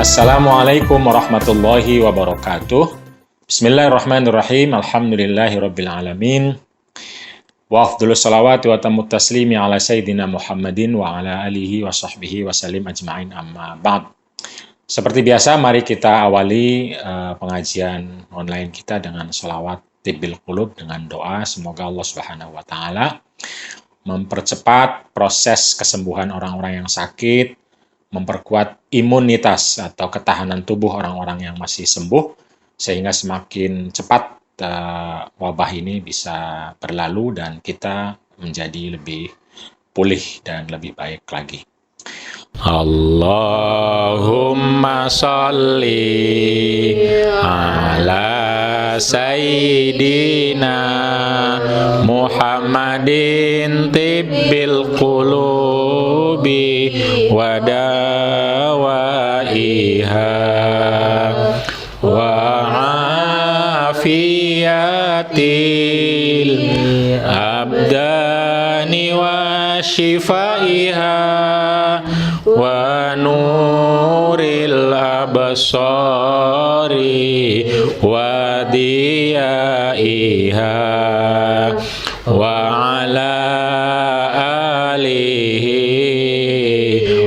Assalamualaikum warahmatullahi wabarakatuh. Bismillahirrahmanirrahim. Alhamdulillahirabbil alamin. Wa afdhalus salawati wa tammut taslimi ala sayyidina Muhammadin wa ala alihi wa sahbihi wa sallim ajma'in, amma ba'd. Seperti biasa, mari kita awali pengajian online kita dengan sholawat tibbil qulub, dengan doa semoga Allah Subhanahu wa taala mempercepat proses kesembuhan orang-orang yang sakit, memperkuat imunitas atau ketahanan tubuh orang-orang yang masih sembuh, sehingga semakin cepat wabah ini bisa berlalu dan kita menjadi lebih pulih dan lebih baik lagi. Allahumma sholli ala sayyidina Muhammadin tibbil qulubi wa dawaiha wa afiyatil abdani wa shifaiha wa nuril absari wa diyaiha wa ala alihi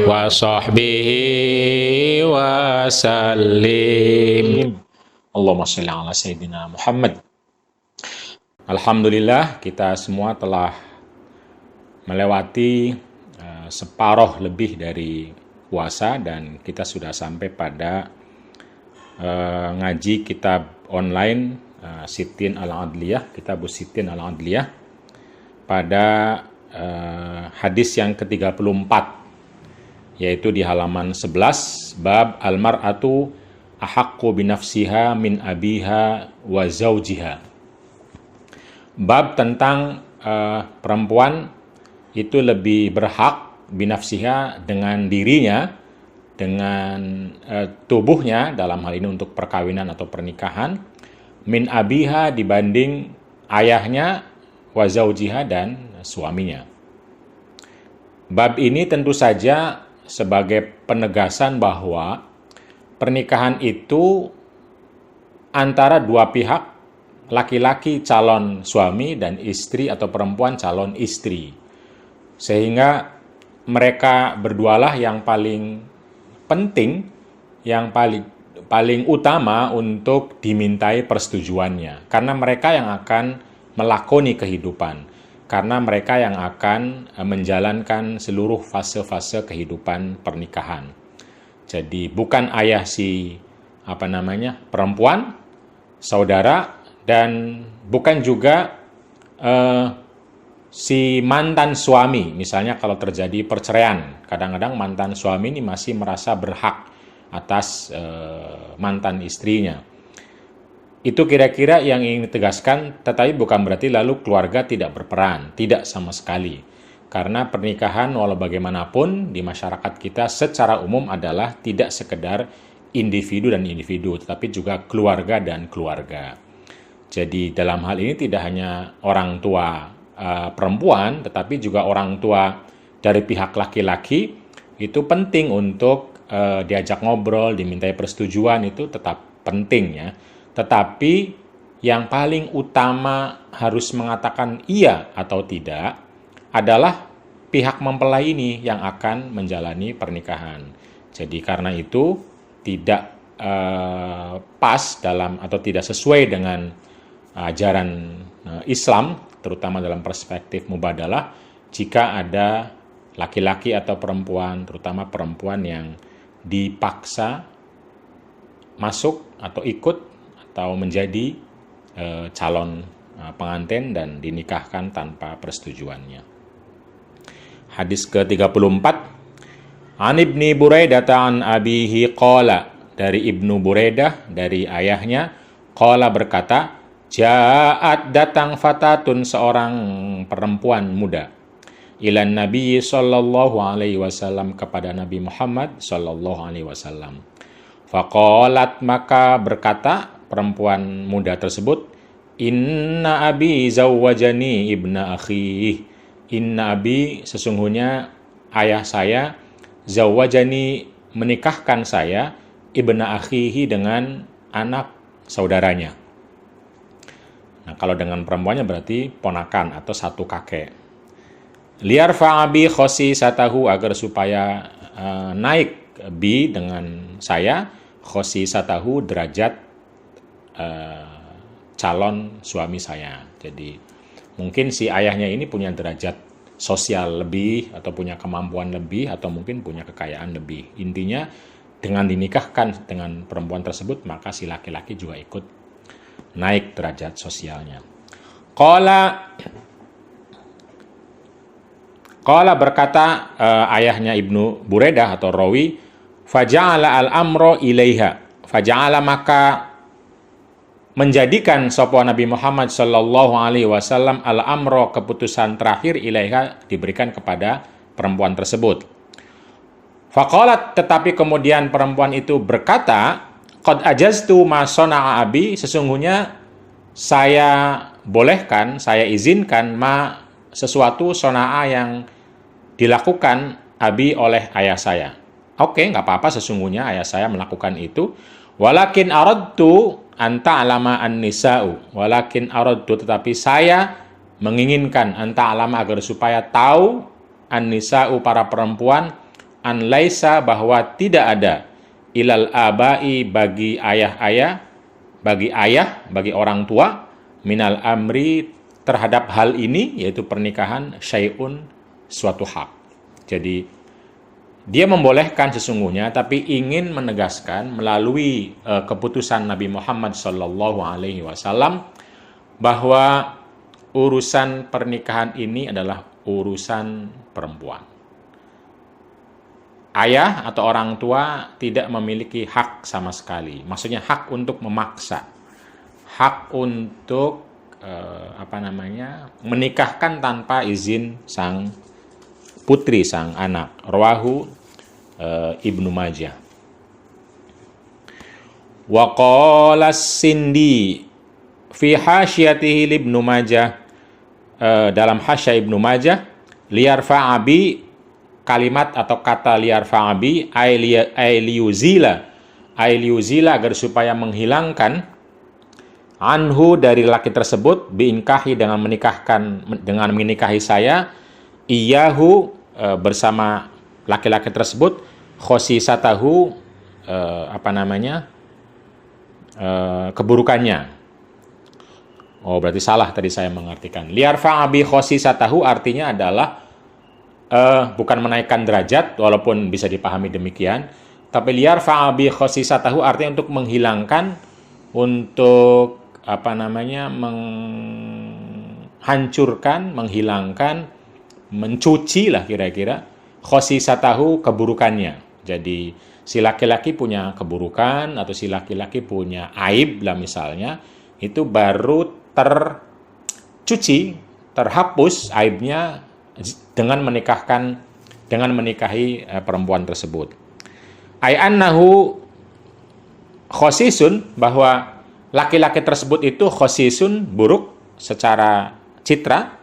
wa sahbihi wa sallim. Allahumma sholli ala sayyidina Muhammad. Alhamdulillah, kita semua telah melewati separuh lebih dari puasa dan kita sudah sampai pada ngaji kitab online Sitin Al-Adliyah, kitab Sitin Al-Adliyah pada hadis yang ke-34, yaitu di halaman 11, bab al-mar'atu ahaqqu binafsiha min abiha wa zawjiha. Bab tentang perempuan itu lebih berhak binafsiha, dengan dirinya, dengan tubuhnya dalam hal ini untuk perkawinan atau pernikahan, min abiha dibanding ayahnya, wa zawjiha dan suaminya. Bab ini tentu saja sebagai penegasan bahwa pernikahan itu antara dua pihak, laki-laki calon suami dan istri atau perempuan calon istri, sehingga mereka berdualah yang paling penting, yang paling utama untuk dimintai persetujuannya, karena mereka yang akan melakoni kehidupan, karena mereka yang akan menjalankan seluruh fase-fase kehidupan pernikahan. Jadi bukan ayah si perempuan, saudara, dan bukan juga si mantan suami. Misalnya kalau terjadi perceraian, kadang-kadang mantan suami ini masih merasa berhak atas mantan istrinya. Itu kira-kira yang ingin ditegaskan, tetapi bukan berarti lalu keluarga tidak berperan, tidak sama sekali. Karena pernikahan walau bagaimanapun di masyarakat kita secara umum adalah tidak sekedar individu dan individu, tetapi juga keluarga dan keluarga. Jadi dalam hal ini tidak hanya orang tua perempuan, tetapi juga orang tua dari pihak laki-laki itu penting untuk diajak ngobrol, dimintai persetujuan, itu tetap penting ya. Tetapi yang paling utama harus mengatakan iya atau tidak adalah pihak mempelai ini yang akan menjalani pernikahan. Jadi karena itu tidak pas dalam atau tidak sesuai dengan ajaran Islam, terutama dalam perspektif mubadalah, jika ada laki-laki atau perempuan, terutama perempuan yang dipaksa masuk atau ikut atau menjadi calon pengantin dan dinikahkan tanpa persetujuannya. Hadis ke-34, An Ibni Buraidah an abihi qala, dari Ibnu Buraidah dari ayahnya, qala berkata, Ja'at datang fatatun, seorang perempuan muda, ilan Nabi sallallahu alaihi wasallam, kepada Nabi Muhammad sallallahu alaihi wasallam. Faqalat, maka berkata perempuan muda tersebut, Inna abi zawwajani ibna akhi. Inna abi, sesungguhnya ayah saya, zawwajani, menikahkan saya, ibna akhihi, dengan anak saudaranya. Nah, kalau dengan perempuannya berarti ponakan atau satu kakek. Liyarfa'a bi khosisatahu, agar supaya naik bi dengan saya, khosisatahu, derajat calon suami saya. Jadi mungkin si ayahnya ini punya derajat sosial lebih, atau punya kemampuan lebih, atau mungkin punya kekayaan lebih. Intinya dengan dinikahkan dengan perempuan tersebut, maka si laki-laki juga ikut naik derajat sosialnya. Qala berkata ayahnya Ibnu Buraidah atau rawi, faja'ala al-amro ilaiha, faja'ala, maka menjadikan sapa Nabi Muhammad sallallahu alaihi wasallam al-amro, keputusan terakhir, ilaiha, diberikan kepada perempuan tersebut. Faqalat, tetapi kemudian perempuan itu berkata, qad ajaztu ma sana'a abi, sesungguhnya saya bolehkan, saya izinkan, ma, sesuatu, sana'a, yang dilakukan, abi, oleh ayah saya. Oke, nggak apa-apa, sesungguhnya ayah saya melakukan itu. Walakin aradtu anta alama an-nisa'u, walakin aradtu, tetapi saya menginginkan, anta alama, agar supaya tahu, an-nisa'u, para perempuan, an laisa, bahwa tidak ada, ilal abai, bagi ayah-ayah, bagi orang tua, minal amri, terhadap hal ini, yaitu pernikahan, syai'un, suatu hak. Jadi dia membolehkan sesungguhnya, tapi ingin menegaskan melalui keputusan Nabi Muhammad sallallahu alaihi wasallam bahwa urusan pernikahan ini adalah urusan perempuan. Ayah atau orang tua tidak memiliki hak sama sekali. Maksudnya hak untuk memaksa, hak untuk menikahkan tanpa izin sang putri, sang anak. Rawahu Ibnu Majah. Wa qala Sindi fi hasyatihi Ibnu Majah, dalam hasya Ibnu Majah, liyarfa'a bi, kalimat atau kata liyarfa'a bi ailiyuzila, agar supaya menghilangkan, anhu, dari laki tersebut, biinkahi, dengan menikahi saya, iyahu, bersama laki-laki tersebut, khosisatahu, keburukannya. Oh, berarti salah tadi saya mengartikan. Liyarfa'a bi khosisatahu artinya adalah bukan menaikkan derajat, walaupun bisa dipahami demikian, tapi liyarfa'a bi khosisatahu artinya untuk menghilangkan, untuk menghancurkan, menghilangkan, mencuci lah kira-kira, khosisatahu, keburukannya. Jadi si laki-laki punya keburukan, atau si laki-laki punya aib lah misalnya, itu baru tercuci, terhapus aibnya dengan menikahi perempuan tersebut. Ai annahu khosisun, bahwa laki-laki tersebut itu khosisun, buruk secara citra.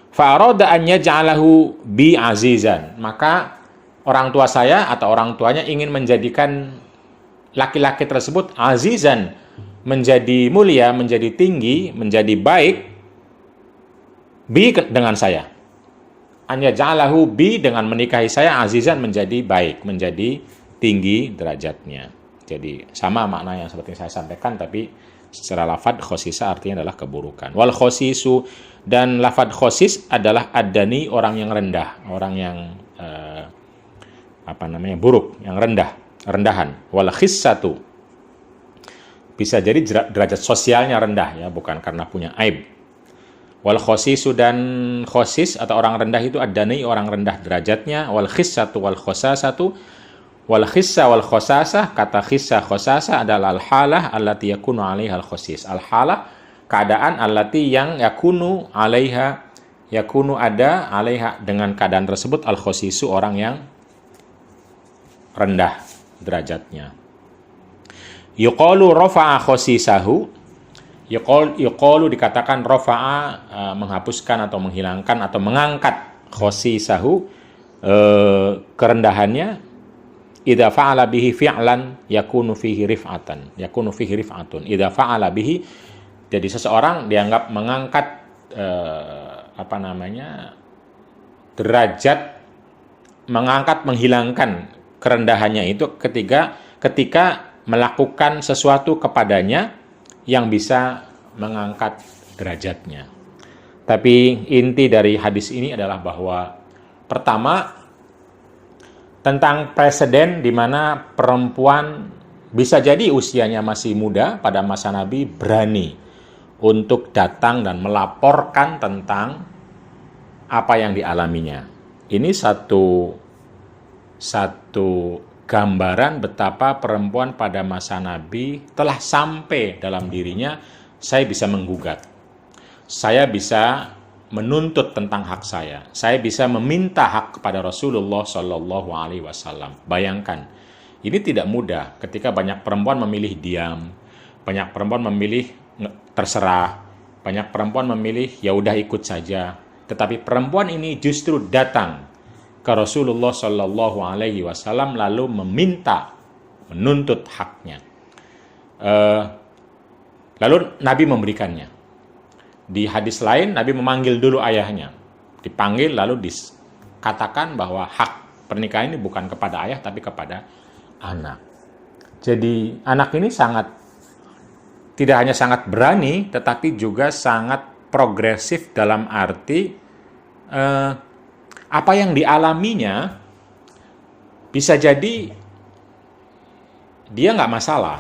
Fa arada an yaj'alahu bi azizan, maka orang tua saya atau orang tuanya ingin menjadikan laki-laki tersebut azizan, menjadi mulia, menjadi tinggi, menjadi baik, bi, dengan saya. Anya ja'alahu bi, dengan menikahi saya, azizan, menjadi baik, menjadi tinggi derajatnya. Jadi sama makna yang seperti saya sampaikan, tapi secara lafadz khosisa artinya adalah keburukan. Wal khosisu, dan lafadz khosis adalah adani, orang yang rendah, orang yang buruk, yang rendahan. Wal khissatu, bisa jadi derajat sosialnya rendah, ya, bukan karena punya aib. Wal khosisu, dan khosis atau orang rendah itu adani, orang rendah derajatnya. Wal khissatu wal khosasatu, wal khissa wal khosasah, kata khissa khosasah adalah al-halah allati yakunu 'alaiha al-khosis. Al-halah, keadaan, allati, yang, yakunu 'alaiha, yakunu, ada, 'alaiha, dengan keadaan tersebut, al-khosisu, orang yang rendah derajatnya. Yuqalu rafa'a khosisahu, yuqalu dikatakan rafa'a, menghapuskan atau menghilangkan atau mengangkat khosisahu, kerendahannya, idza fa'ala bihi fi'lan yakunu fihi rif'atun. Idza fa'ala bihi, jadi seseorang dianggap mengangkat derajat, menghilangkan kerendahannya itu ketika melakukan sesuatu kepadanya yang bisa mengangkat derajatnya. Tapi inti dari hadis ini adalah bahwa pertama, tentang presiden di mana perempuan bisa jadi usianya masih muda pada masa Nabi berani untuk datang dan melaporkan tentang apa yang dialaminya. Ini satu gambaran betapa perempuan pada masa Nabi telah sampai dalam dirinya, saya bisa menggugat, saya bisa menuntut tentang hak saya bisa meminta hak kepada Rasulullah Shallallahu Alaihi Wasallam. Bayangkan, ini tidak mudah ketika banyak perempuan memilih diam, banyak perempuan memilih terserah, banyak perempuan memilih ya udah ikut saja. Tetapi perempuan ini justru datang ke Rasulullah Shallallahu Alaihi Wasallam lalu menuntut haknya. Lalu Nabi memberikannya. Di hadis lain, Nabi memanggil dulu ayahnya. Dipanggil lalu dikatakan bahwa hak pernikahan ini bukan kepada ayah tapi kepada anak. Jadi anak ini tidak hanya sangat berani, tetapi juga sangat progresif dalam arti apa yang dialaminya bisa jadi dia nggak masalah.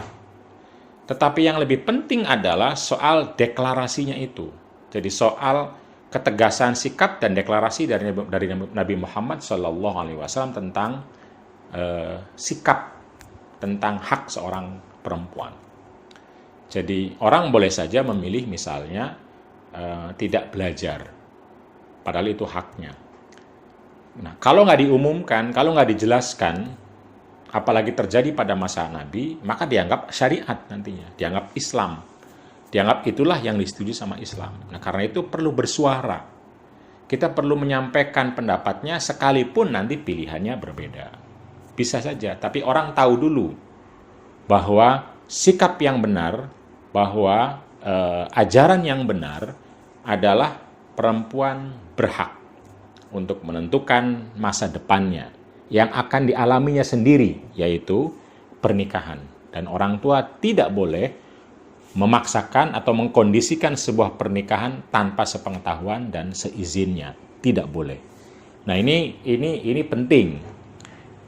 Tetapi yang lebih penting adalah soal deklarasinya itu. Jadi soal ketegasan sikap dan deklarasi dari Nabi Muhammad SAW tentang sikap, tentang hak seorang perempuan. Jadi orang boleh saja memilih misalnya tidak belajar, padahal itu haknya. Nah, kalau nggak diumumkan, kalau nggak dijelaskan, apalagi terjadi pada masa Nabi, maka dianggap syariat nantinya, dianggap Islam. Dianggap itulah yang disetujui sama Islam. Nah, karena itu perlu bersuara. Kita perlu menyampaikan pendapatnya sekalipun nanti pilihannya berbeda. Bisa saja, tapi orang tahu dulu bahwa sikap yang benar, bahwa ajaran yang benar adalah perempuan berhak untuk menentukan masa depannya yang akan dialaminya sendiri, yaitu pernikahan. Dan orang tua tidak boleh memaksakan atau mengkondisikan sebuah pernikahan tanpa sepengetahuan dan seizinnya. Tidak boleh. Nah, ini penting.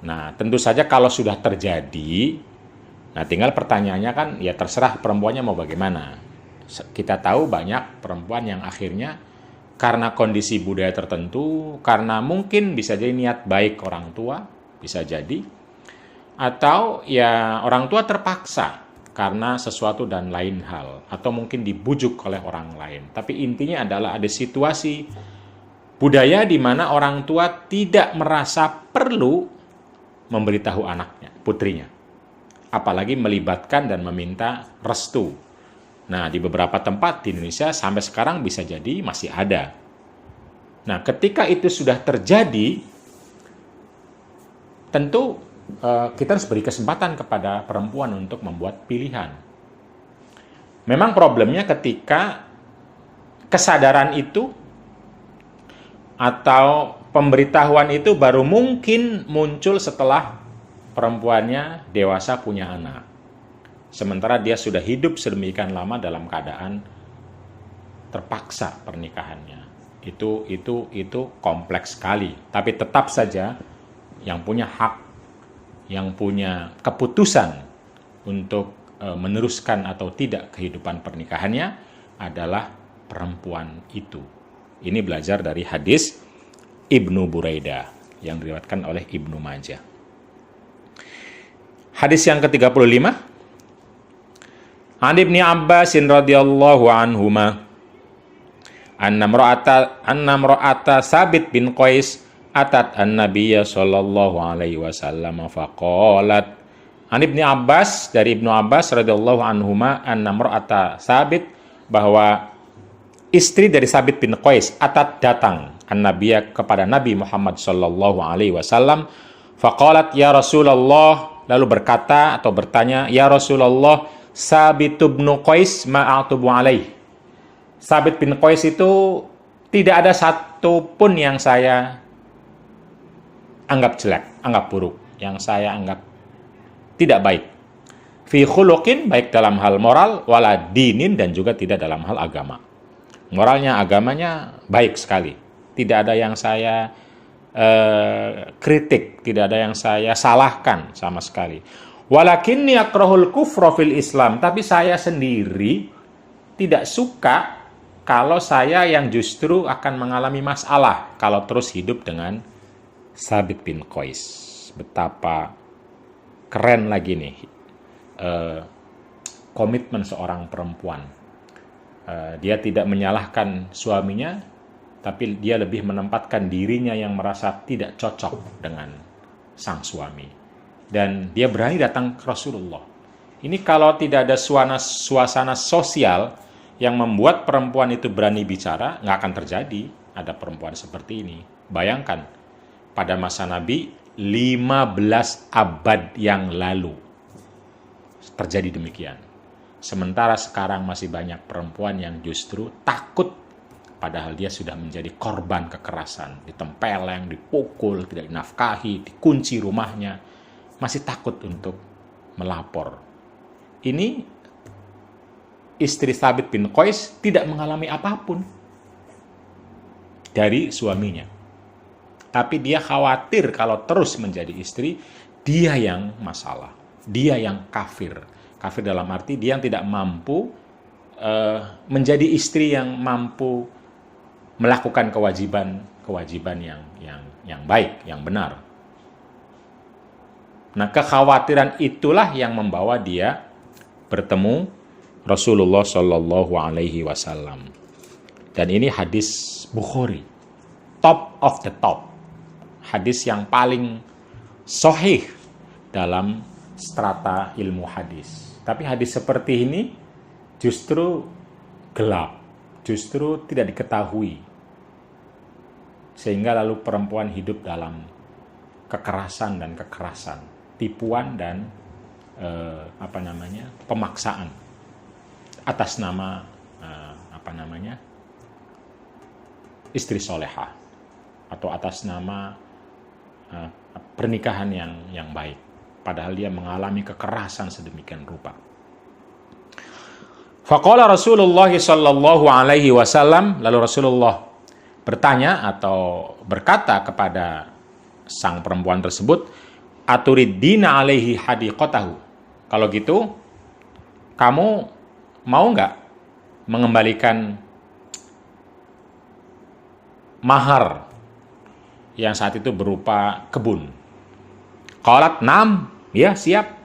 Nah, tentu saja kalau sudah terjadi, nah tinggal pertanyaannya kan, ya terserah perempuannya mau bagaimana. Kita tahu banyak perempuan yang akhirnya karena kondisi budaya tertentu, karena mungkin bisa jadi niat baik orang tua, bisa jadi, atau ya orang tua terpaksa karena sesuatu dan lain hal, atau mungkin dibujuk oleh orang lain. Tapi intinya adalah ada situasi budaya di mana orang tua tidak merasa perlu memberitahu anaknya, putrinya, apalagi melibatkan dan meminta restu. Nah, di beberapa tempat di Indonesia sampai sekarang bisa jadi masih ada. Nah, ketika itu sudah terjadi, tentu kita harus beri kesempatan kepada perempuan untuk membuat pilihan. Memang problemnya ketika kesadaran itu atau pemberitahuan itu baru mungkin muncul setelah perempuannya dewasa punya anak. Sementara dia sudah hidup sedemikian lama dalam keadaan terpaksa pernikahannya. Itu kompleks sekali. Tapi tetap saja yang punya hak, yang punya keputusan untuk meneruskan atau tidak kehidupan pernikahannya adalah perempuan itu. Ini belajar dari hadis Ibnu Buraidah yang diriwayatkan oleh Ibnu Majah. Hadis yang ke-35. An Ibni Abbasin radhiyallahu anhuma anna imra'ata Sabit bin Qais atat an-nabiyya sallallahu alaihi wasallam faqalat. An Ibni Abbas, dari Ibnu Abbas radhiyallahu anhuma, anna imra'ata Sabit, bahwa istri dari Sabit bin Qais atat datang an-nabiyya kepada Nabi Muhammad sallallahu alaihi wasallam Faqalat ya Rasulullah, lalu berkata atau bertanya, ya Rasulullah, Sabit bin Qais ma'atubu alaih. Sabit bin Qais itu tidak ada satupun yang saya anggap jelek, anggap buruk, yang saya anggap tidak baik. Fi khuluqin, baik dalam hal moral, wala dinin, dan juga tidak dalam hal agama. Moralnya, agamanya baik sekali. Tidak ada yang saya kritik, tidak ada yang saya salahkan sama sekali. Walakinni akrahul kufra fil Islam, tapi saya sendiri tidak suka kalau saya yang justru akan mengalami masalah kalau terus hidup dengan Sabit bin Qais. Betapa keren lagi nih komitmen seorang perempuan. Dia tidak menyalahkan suaminya, tapi dia lebih menempatkan dirinya yang merasa tidak cocok dengan sang suami. Dan dia berani datang ke Rasulullah. Ini kalau tidak ada suasana sosial yang membuat perempuan itu berani bicara, nggak akan terjadi ada perempuan seperti ini. Bayangkan, pada masa Nabi, 15 abad yang lalu terjadi demikian. Sementara sekarang masih banyak perempuan yang justru takut, padahal dia sudah menjadi korban kekerasan, ditempeleng, dipukul, tidak dinafkahi, dikunci rumahnya, masih takut untuk melapor. Ini istri Sabit bin Qais tidak mengalami apapun dari suaminya. Tapi dia khawatir kalau terus menjadi istri, dia yang masalah. Dia yang kafir. Kafir dalam arti dia yang tidak mampu menjadi istri yang mampu melakukan kewajiban yang baik, yang benar. Nah, kekhawatiran itulah yang membawa dia bertemu Rasulullah Shallallahu Alaihi Wasallam. Dan ini hadis Bukhari, top of the top, hadis yang paling sahih dalam strata ilmu hadis. Tapi hadis seperti ini justru gelap, justru tidak diketahui, sehingga lalu perempuan hidup dalam kekerasan dan kekerasan, tipuan dan pemaksaan atas nama istri solehah atau atas nama pernikahan yang baik, padahal dia mengalami kekerasan sedemikian rupa. Faqala Rasulullah sallallahu alaihi wasallam, lalu Rasulullah bertanya atau berkata kepada sang perempuan tersebut, aturiddina alaihi hadiqatahu. Kalau gitu, kamu mau nggak mengembalikan mahar yang saat itu berupa kebun? Qalat nam, ya siap.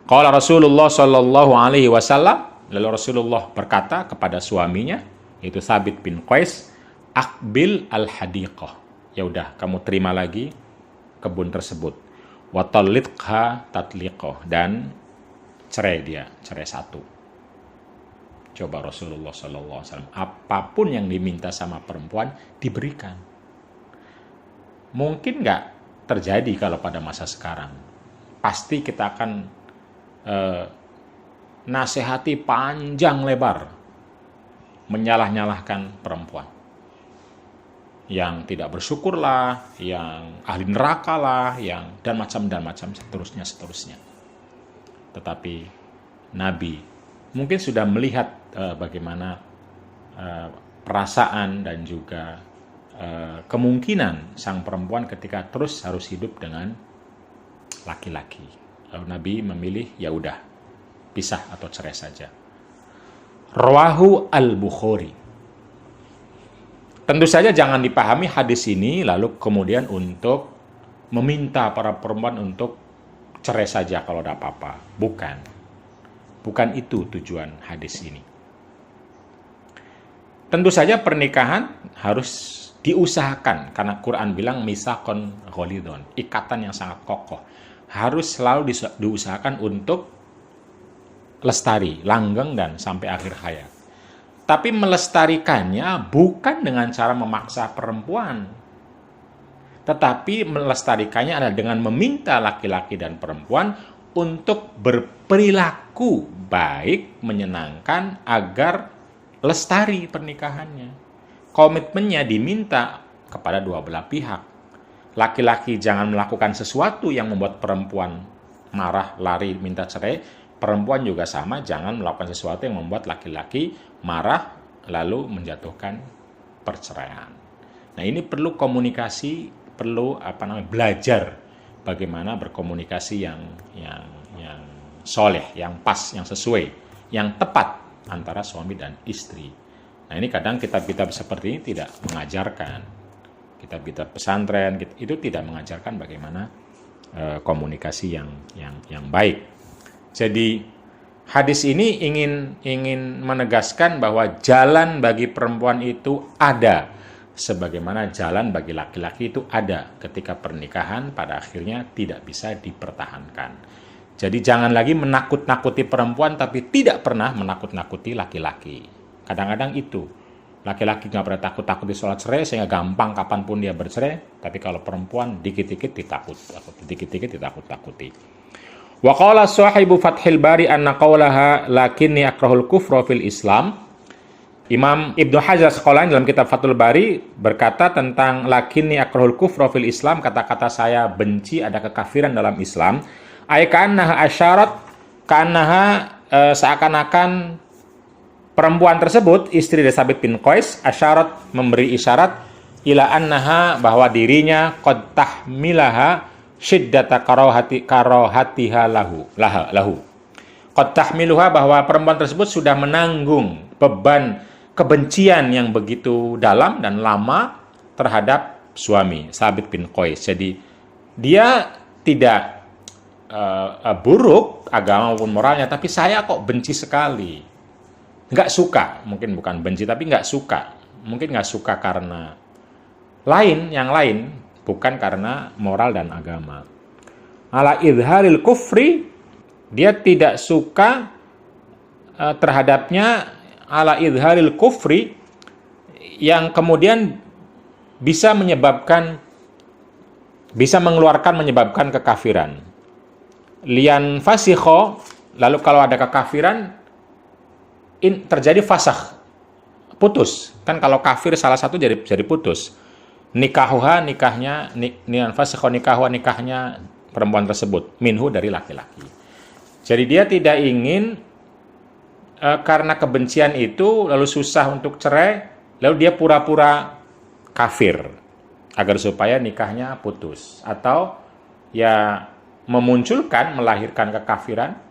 Qala Rasulullah sallallahu alaihi wasallam, lalu Rasulullah berkata kepada suaminya, yaitu Sabit bin Qais, akbil al-hadiqah. Ya udah, kamu terima lagi kebun tersebut. Wa talliqha tatliqah, dan cerai dia, cerai satu. Coba Rasulullah sallallahu alaihi wasallam, apapun yang diminta sama perempuan diberikan. Mungkin nggak terjadi kalau pada masa sekarang. Pasti kita akan nasihati panjang lebar, menyalah-nyalahkan perempuan. Yang tidak bersyukurlah, yang ahli neraka lah, dan macam seterusnya. Tetapi Nabi mungkin sudah melihat bagaimana perasaan dan juga kemungkinan sang perempuan ketika terus harus hidup dengan laki-laki. Lalu Nabi memilih, ya udah, pisah atau cerai saja. Rawahu al-Bukhari. Tentu saja jangan dipahami hadis ini lalu kemudian untuk meminta para perempuan untuk cerai saja kalau ada apa-apa. Bukan itu tujuan hadis ini. Tentu saja pernikahan harus diusahakan, karena Quran bilang misaqon ghalidhon, ikatan yang sangat kokoh. Harus selalu diusahakan untuk lestari, langgeng, dan sampai akhir hayat. Tapi melestarikannya bukan dengan cara memaksa perempuan. tetapi melestarikannya adalah dengan meminta laki-laki dan perempuan untuk berperilaku baik, menyenangkan agar lestari pernikahannya. Komitmennya diminta kepada dua belah pihak. Laki-laki jangan melakukan sesuatu yang membuat perempuan marah, lari, minta cerai. Perempuan juga sama, jangan melakukan sesuatu yang membuat laki-laki marah, lalu menjatuhkan perceraian. Nah, ini perlu komunikasi, perlu belajar bagaimana berkomunikasi yang soleh, yang pas, yang sesuai, yang tepat antara suami dan istri. Nah, ini kadang kitab-kitab seperti ini tidak mengajarkan. Kitab-kitab pesantren itu tidak mengajarkan bagaimana komunikasi yang baik. Jadi hadis ini ingin menegaskan bahwa jalan bagi perempuan itu ada, sebagaimana jalan bagi laki-laki itu ada ketika pernikahan pada akhirnya tidak bisa dipertahankan. Jadi jangan lagi menakut-nakuti perempuan tapi tidak pernah menakut-nakuti laki-laki. Kadang-kadang itu. Laki-laki nggak pernah takut-takut di sholat cerai sehingga gampang kapanpun dia bercerai. Tapi kalau perempuan dikit-dikit ditakut-takuti. Wa qala sahibu Fathil Bari anna qawlaha lakinni akrahul kufra fil Islam. Imam Ibnu Hajar Asqalani dalam kitab Fathul Bari berkata tentang lakinni akrahul kufra fil Islam, kata-kata saya benci ada kekafiran dalam Islam. Ay ka'annaha asyarat, ka'annaha seakan-akan perempuan tersebut, istri dari Sabit bin Qais, asyarat memberi isyarat ila annaha bahwa dirinya qad tahmilaha syiddata karahatiha lahu. Qad tahmiluha bahwa perempuan tersebut sudah menanggung beban kebencian yang begitu dalam dan lama terhadap suami Sabit bin Qais. Jadi dia tidak buruk agama maupun moralnya, tapi saya kok benci sekali. Nggak suka, mungkin bukan benci, tapi nggak suka. Mungkin nggak suka karena yang lain, bukan karena moral dan agama. Ala idharil kufri, dia tidak suka terhadapnya ala idharil kufri, yang kemudian bisa menyebabkan kekafiran. Lian fasikho, lalu kalau ada kekafiran, terjadi fasakh, putus. Kan kalau kafir salah satu jadi putus. Nikahnya perempuan tersebut minhu dari laki-laki. Jadi dia tidak ingin karena kebencian itu lalu susah untuk cerai, lalu dia pura-pura kafir agar supaya nikahnya putus, atau ya melahirkan kekafiran,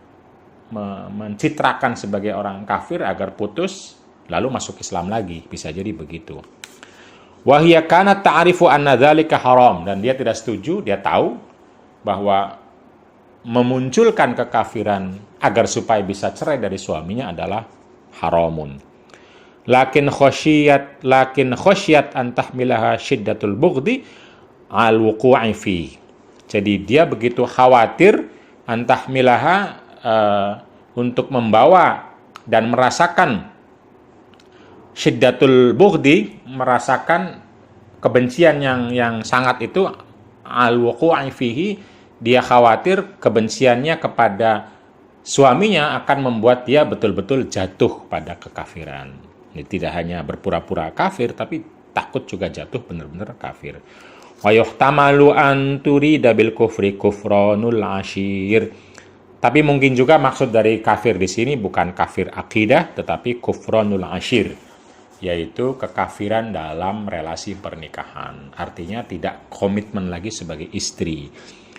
mencitrakan sebagai orang kafir agar putus lalu masuk Islam lagi, bisa jadi begitu. Wa hiya kanat ta'rifu anna dzalika haram, dan dia tidak setuju, dia tahu bahwa memunculkan kekafiran agar supaya bisa cerai dari suaminya adalah haramun. Lakin khosyat an tahmilaha syiddatul bughdi al wuqu'i fi. Jadi dia begitu khawatir an tahmilaha untuk membawa dan merasakan syiddatul bughdi, merasakan kebencian yang sangat itu, al-wuqu'i fihi, dia khawatir kebenciannya kepada suaminya akan membuat dia betul-betul jatuh pada kekafiran. Ini tidak hanya berpura-pura kafir, tapi takut juga jatuh benar-benar kafir. Wa yuhtamalu an turida bil kufri kufranul ashir. Tapi mungkin juga maksud dari kafir di sini bukan kafir akidah, tetapi kufranul ashir, yaitu kekafiran dalam relasi pernikahan. Artinya tidak komitmen lagi sebagai istri.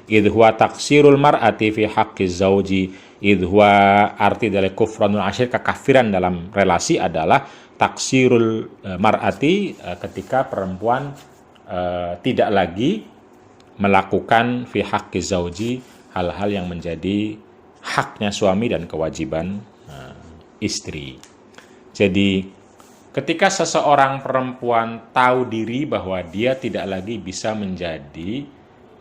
Idhuwa taksirul mar'ati fi haqqi zauji. Idhuwa, arti dari kufranul ashir, kekafiran dalam relasi adalah taksirul mar'ati, ketika perempuan tidak lagi melakukan fi haqqi zauji, hal-hal yang menjadi haknya suami dan kewajiban istri. Jadi ketika seseorang perempuan tahu diri bahwa dia tidak lagi bisa menjadi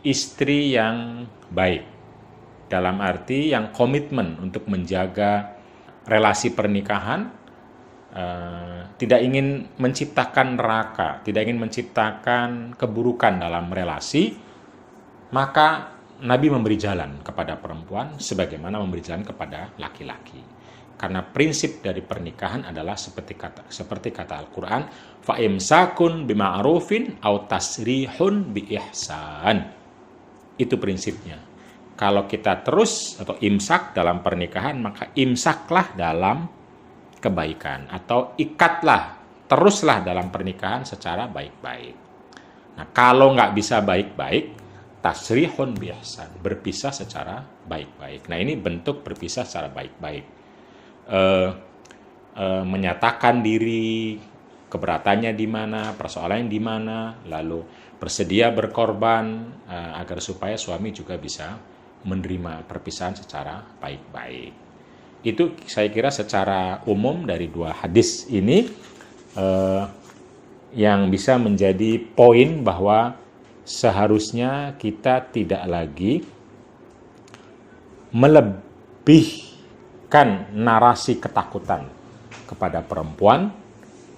istri yang baik, dalam arti yang komitmen untuk menjaga relasi pernikahan, tidak ingin menciptakan neraka, tidak ingin menciptakan keburukan dalam relasi, maka Nabi memberi jalan kepada perempuan sebagaimana memberi jalan kepada laki-laki. Karena prinsip dari pernikahan adalah seperti kata Al-Quran, fa'imsakun bima'rufin aw tasrihun bi ihsan. Itu prinsipnya. Kalau kita terus atau imsak dalam pernikahan, maka imsaklah dalam kebaikan atau ikatlah, teruslah dalam pernikahan secara baik-baik. Nah, kalau nggak bisa baik-baik, tasrihun bi ihsan, berpisah secara baik-baik. Nah, ini bentuk berpisah secara baik-baik. Menyatakan diri, keberatannya di mana, persoalannya di mana, lalu bersedia berkorban agar supaya suami juga bisa menerima perpisahan secara baik-baik. Itu saya kira secara umum dari dua hadis ini yang bisa menjadi poin bahwa seharusnya kita tidak lagi melebihkan narasi ketakutan kepada perempuan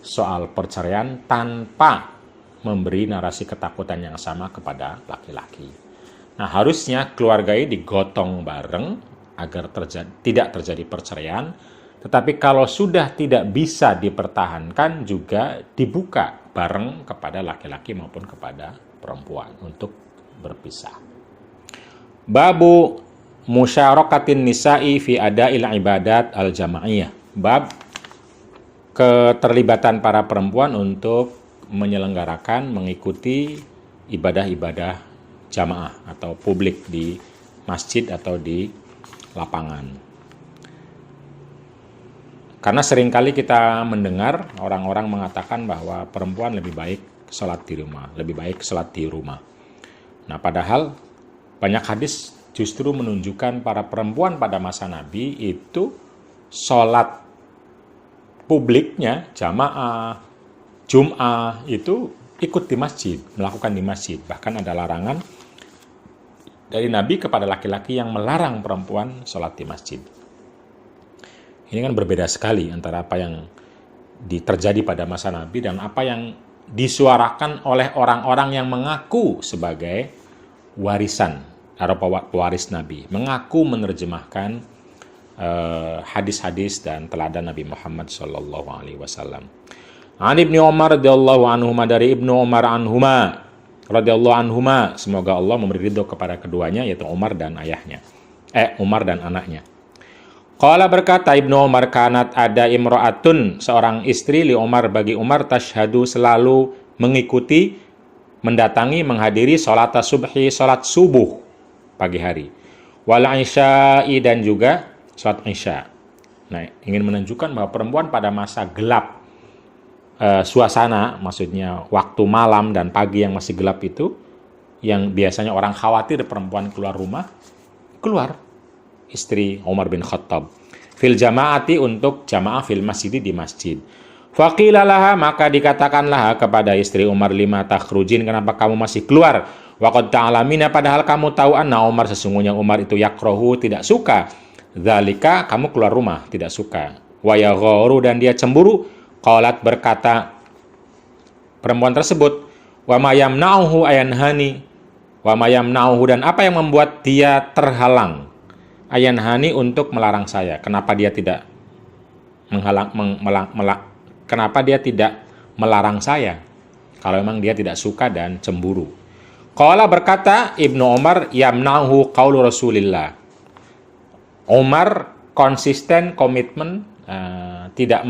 soal perceraian tanpa memberi narasi ketakutan yang sama kepada laki-laki. Nah, harusnya keluarga ini digotong bareng agar tidak terjadi perceraian, tetapi kalau sudah tidak bisa dipertahankan juga dibuka bareng kepada laki-laki maupun kepada perempuan untuk berpisah. Babu musyarakatin nisa'i fi ada'il ibadat al-jama'iyah. Bab keterlibatan para perempuan untuk menyelenggarakan, mengikuti ibadah-ibadah jamaah atau publik di masjid atau di lapangan. Karena seringkali kita mendengar orang-orang mengatakan bahwa perempuan lebih baik sholat di rumah, lebih baik sholat di rumah. Nah, padahal banyak hadis justru menunjukkan para perempuan pada masa Nabi itu sholat publiknya, jamaah, Jum'ah itu ikut di masjid, melakukan di masjid. Bahkan ada larangan dari Nabi kepada laki-laki yang melarang perempuan sholat di masjid. Ini kan berbeda sekali antara apa yang terjadi pada masa Nabi dan apa yang disuarakan oleh orang-orang yang mengaku sebagai warisan atau pewaris Nabi, mengaku menerjemahkan hadis-hadis dan teladan Nabi Muhammad SAW. An Ibnu Umar radhiyallahu anhuma, dari Ibnu Umar anhuma radhiyallahu anhuma, semoga Allah memberi ridho kepada keduanya, yaitu Umar dan ayahnya. Umar dan anaknya. Qala, berkata Ibnu Umar, kanat ada imra'atun, seorang istri, li Umar, bagi Umar, tashhadu, selalu mengikuti, mendatangi, menghadiri salat subhi, salat subuh pagi hari, wal isya'i, dan juga salat isya. Nah, ingin menunjukkan bahwa perempuan pada masa gelap suasana, maksudnya waktu malam dan pagi yang masih gelap itu, yang biasanya orang khawatir perempuan keluar rumah, keluar istri Umar bin Khattab fil jamaati, untuk jamaah fil masjid, di masjid. Faqila laha, maka dikatakanlah kepada istri Umar, lima takhrujin, kenapa kamu masih keluar? Waqad ta'lamina, padahal kamu tahu, anna Umar, sesungguhnya Umar itu yakrahu, tidak suka, dzalika, kamu keluar rumah tidak suka, wa yagharu, dan dia cemburu. Qalat, berkata perempuan tersebut, wa ma yamna'uhu ayanhani, wa ma yamna'uhu, dan apa yang membuat dia terhalang, ayanhani, untuk melarang saya. Kenapa dia tidak kenapa dia tidak melarang saya kalau memang dia tidak suka dan cemburu? Qala, berkata Ibnu Umar, yamna'uhu qaulu Rasulillah. Umar konsisten, komitmen, tidak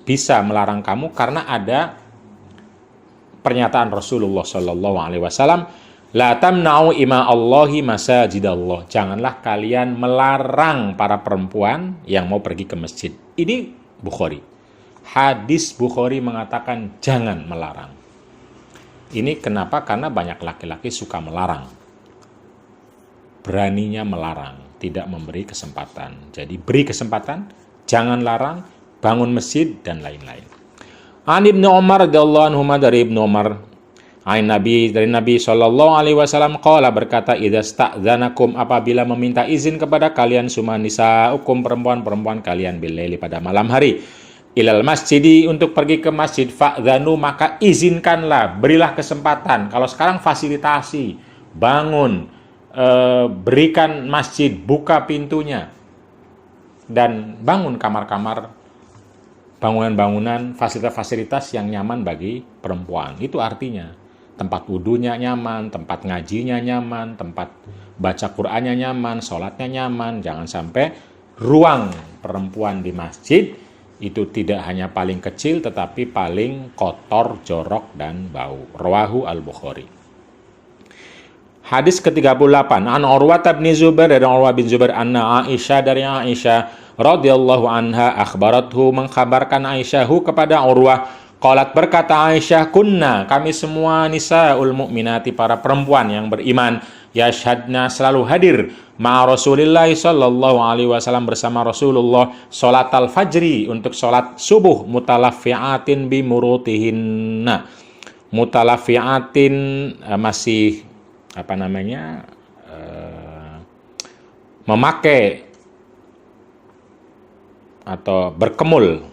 bisa melarang kamu karena ada pernyataan Rasulullah Shallallahu Alaihi Wasallam, la tamna'u ima Allahi masajidallah, janganlah kalian melarang para perempuan yang mau pergi ke masjid. Ini Bukhari, hadis Bukhari mengatakan jangan melarang. Ini kenapa? Karena banyak laki-laki suka melarang, beraninya melarang, tidak memberi kesempatan. Jadi beri kesempatan, jangan larang, bangun masjid, dan lain-lain. An Ibnu Umar radhiyallahu anhu, dari Ibnu Umar, dari Nabi sallallahu alaihi wasallam, qala, berkata, idza sta'dzanakum, apabila meminta izin kepada kalian, sumanisa hukum, perempuan-perempuan kalian, billaili, pada malam hari, ilal masjidi, untuk pergi ke masjid, fa'dzanu, maka izinkanlah, berilah kesempatan. Kalau sekarang fasilitasi, bangun, berikan masjid, buka pintunya, dan bangun kamar-kamar, bangunan-bangunan, fasilitas-fasilitas yang nyaman bagi perempuan. Itu artinya tempat wudhunya nyaman, tempat ngajinya nyaman, tempat baca Qur'annya nyaman, sholatnya nyaman. Jangan sampai ruang perempuan di masjid itu tidak hanya paling kecil, tetapi paling kotor, jorok, dan bau. Rawahu al-Bukhari. Hadis ke-38. An Urwah bin Zubair, dari Urwah bin Zubair, anna Aisyah, dari Aisyah radhiyallahu anha, akhbarathu, mengkhabarkan Aisyahhu kepada Urwah, qalat, berkata Aisyah, kunna, kami semua, nisaul mu'minati, para perempuan yang beriman, yashhadna, selalu hadir, ma'a Rasulillah sallallahu alaihi wasallam, bersama Rasulullah, salat al-fajri, untuk salat subuh, mutalaffi'atin bimurutihinna. Mutalaffi'atin masih memakai atau berkemul,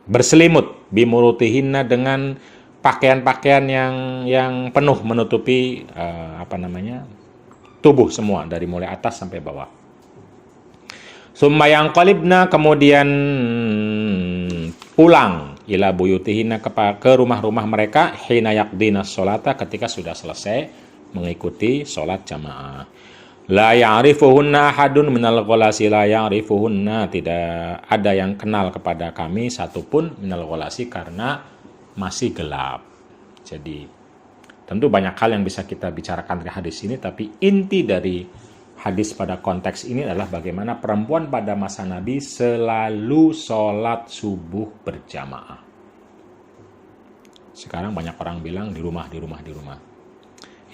berselimut, bimurutihinna, dengan pakaian-pakaian yang penuh menutupi tubuh semua, dari mulai atas sampai bawah. Summa yanqalibna, kemudian pulang, ila buyutihinna, ke rumah-rumah mereka, hina yaqdina sholata, ketika sudah selesai mengikuti sholat jamaah. La ya'rifuhunna ahadun minal gholasi, la ya'rifuhunna, tidak ada yang kenal kepada kami satupun, minal gholasi, karena masih gelap. Jadi tentu banyak hal yang bisa kita bicarakan dari hadis ini, tapi inti dari hadis pada konteks ini adalah bagaimana perempuan pada masa Nabi selalu sholat subuh berjamaah. Sekarang banyak orang bilang di rumah.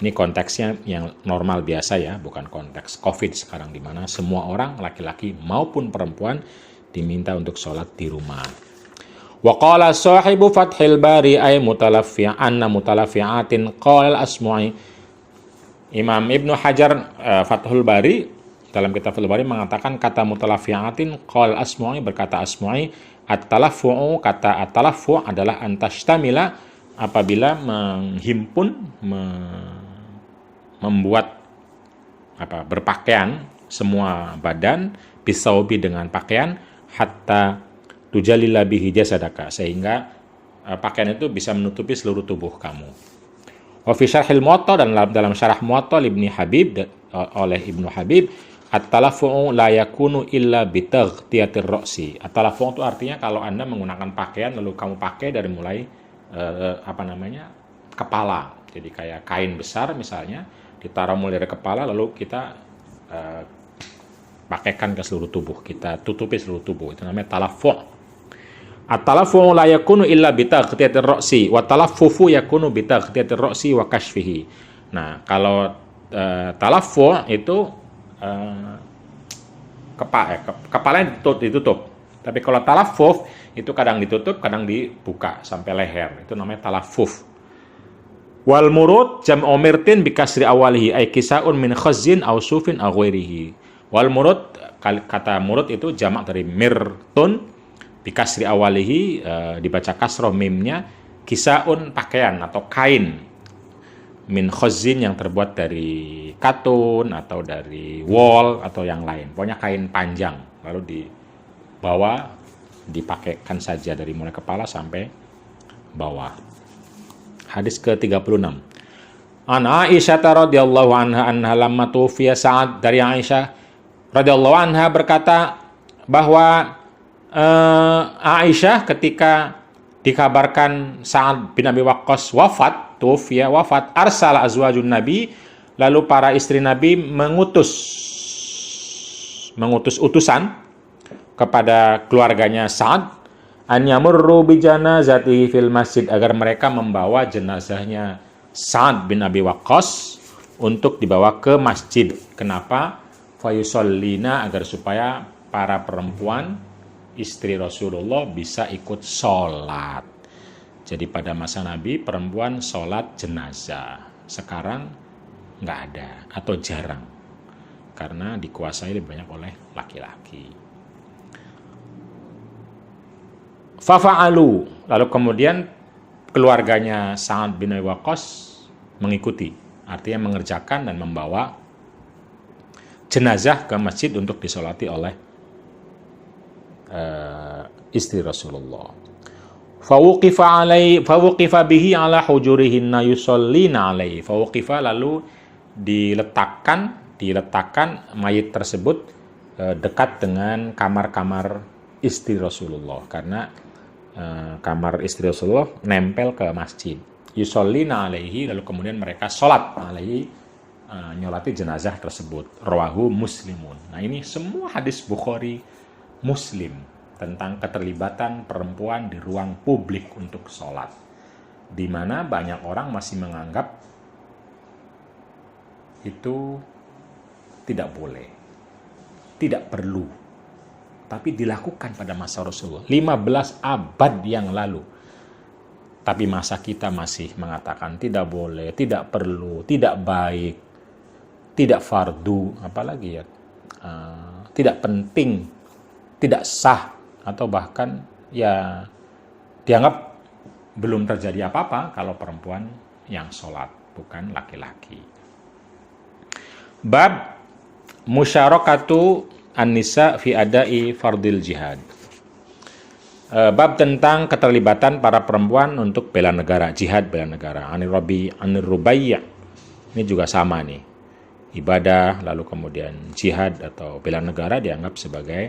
Ini konteksnya yang normal biasa ya, bukan konteks COVID sekarang, di mana semua orang, laki-laki maupun perempuan, diminta untuk sholat di rumah. Wa qala sahibu Fathil Bari ay mutalaffi'atin qala al-Asmu'i. Imam Ibnu Hajar Fathul Bari, dalam kitab Fathul Bari, mengatakan kata mutalaffi'atin, qala Asmu'i, berkata Asmu'i, at-talaffu'u, kata at-talaffu' adalah antastamila, apabila menghimpun, membuat berpakaian semua badan, bisaubi, dengan pakaian, hatta tujalila bihi jasadaka, sehingga pakaian itu bisa menutupi seluruh tubuh kamu. Wa fi syarhil Muwatta, dan dalam syarah Muwatta Ibnu Habib, oleh Ibnu Habib, at-talaffu'u la yakunu illa bitaghtiyatir ra'si. At-talaffu' itu artinya kalau Anda menggunakan pakaian lalu kamu pakai dari mulai kepala. Jadi kayak kain besar misalnya, ditaruh mulai dari kepala, lalu kita pakaikan ke seluruh tubuh, kita tutupi seluruh tubuh. Itu namanya talaffu'. At-talaffu' la yakunu illa bitaghtiyatir ra'si, wa talaffufu yakunu bitaghtiyatir ra'si wa kashfihi. Nah, kalau talaffu' itu kepalanya ditutup. Tapi kalau talaffuf itu kadang ditutup, kadang dibuka sampai leher. Itu namanya talaffuf. Wal murud jam'u mirtin bi kasri awalihi ay kisaun min khazzin aw sufin aw ghairihi. Wal murud, kata murud itu jamak dari mirtun, bikasri awalihi, dibaca kasroh mimnya, kisaun, pakaian atau kain, min khazin, yang terbuat dari katun atau dari wol atau yang lain, pokoknya kain panjang, lalu dibawa, dipakaikan saja dari mulai kepala sampai bawah. Hadis ke-36. An Aisyah radhiyallahu anha lamma tufiya Sa'ad, dari Aisyah radhiyallahu anha berkata bahwa Aisyah ketika dikabarkan Sa'ad bin Abi Waqqas wafat, arsala azwajun Nabi, lalu para istri Nabi mengutus utusan kepada keluarganya Sa'ad, an yamurru bi janazatihi fil masjid, agar mereka membawa jenazahnya Sa'ad bin Abi Waqqas untuk dibawa ke masjid. Kenapa? Fayusallina, agar supaya para perempuan istri Rasulullah bisa ikut sholat. Jadi pada masa Nabi perempuan sholat jenazah. Sekarang nggak ada atau jarang, karena dikuasai lebih banyak oleh laki-laki. Fafa'alu, lalu kemudian keluarganya Sa'ad bin Abi Waqqas mengikuti, artinya mengerjakan dan membawa jenazah ke masjid untuk disolati oleh istri Rasulullah. Fawuqifa bihi ala hujurihinna yusallina alaihi. Fawuqifa, lalu diletakkan mayit tersebut dekat dengan kamar-kamar istri Rasulullah, karena kamar istri Rasulullah nempel ke masjid. Yusallina alaihi, lalu kemudian mereka sholat alaihi, nyolati jenazah tersebut. Rawahu Muslimun. Nah, ini semua hadis Bukhari, Muslim tentang keterlibatan perempuan di ruang publik untuk sholat, di mana banyak orang masih menganggap itu tidak boleh, tidak perlu, tapi dilakukan pada masa Rasulullah 15 abad yang lalu. Tapi masa kita masih mengatakan tidak boleh, tidak perlu, tidak baik, tidak fardu, apalagi ya, tidak penting, tidak sah, atau bahkan ya dianggap belum terjadi apa-apa kalau perempuan yang sholat, bukan laki-laki. Bab musyarakatu an-nisa fi adai fardil jihad. Bab tentang keterlibatan para perempuan untuk bela negara, jihad bela negara. Anir Rubaiyah, ini juga sama nih, ibadah lalu kemudian jihad atau bela negara dianggap sebagai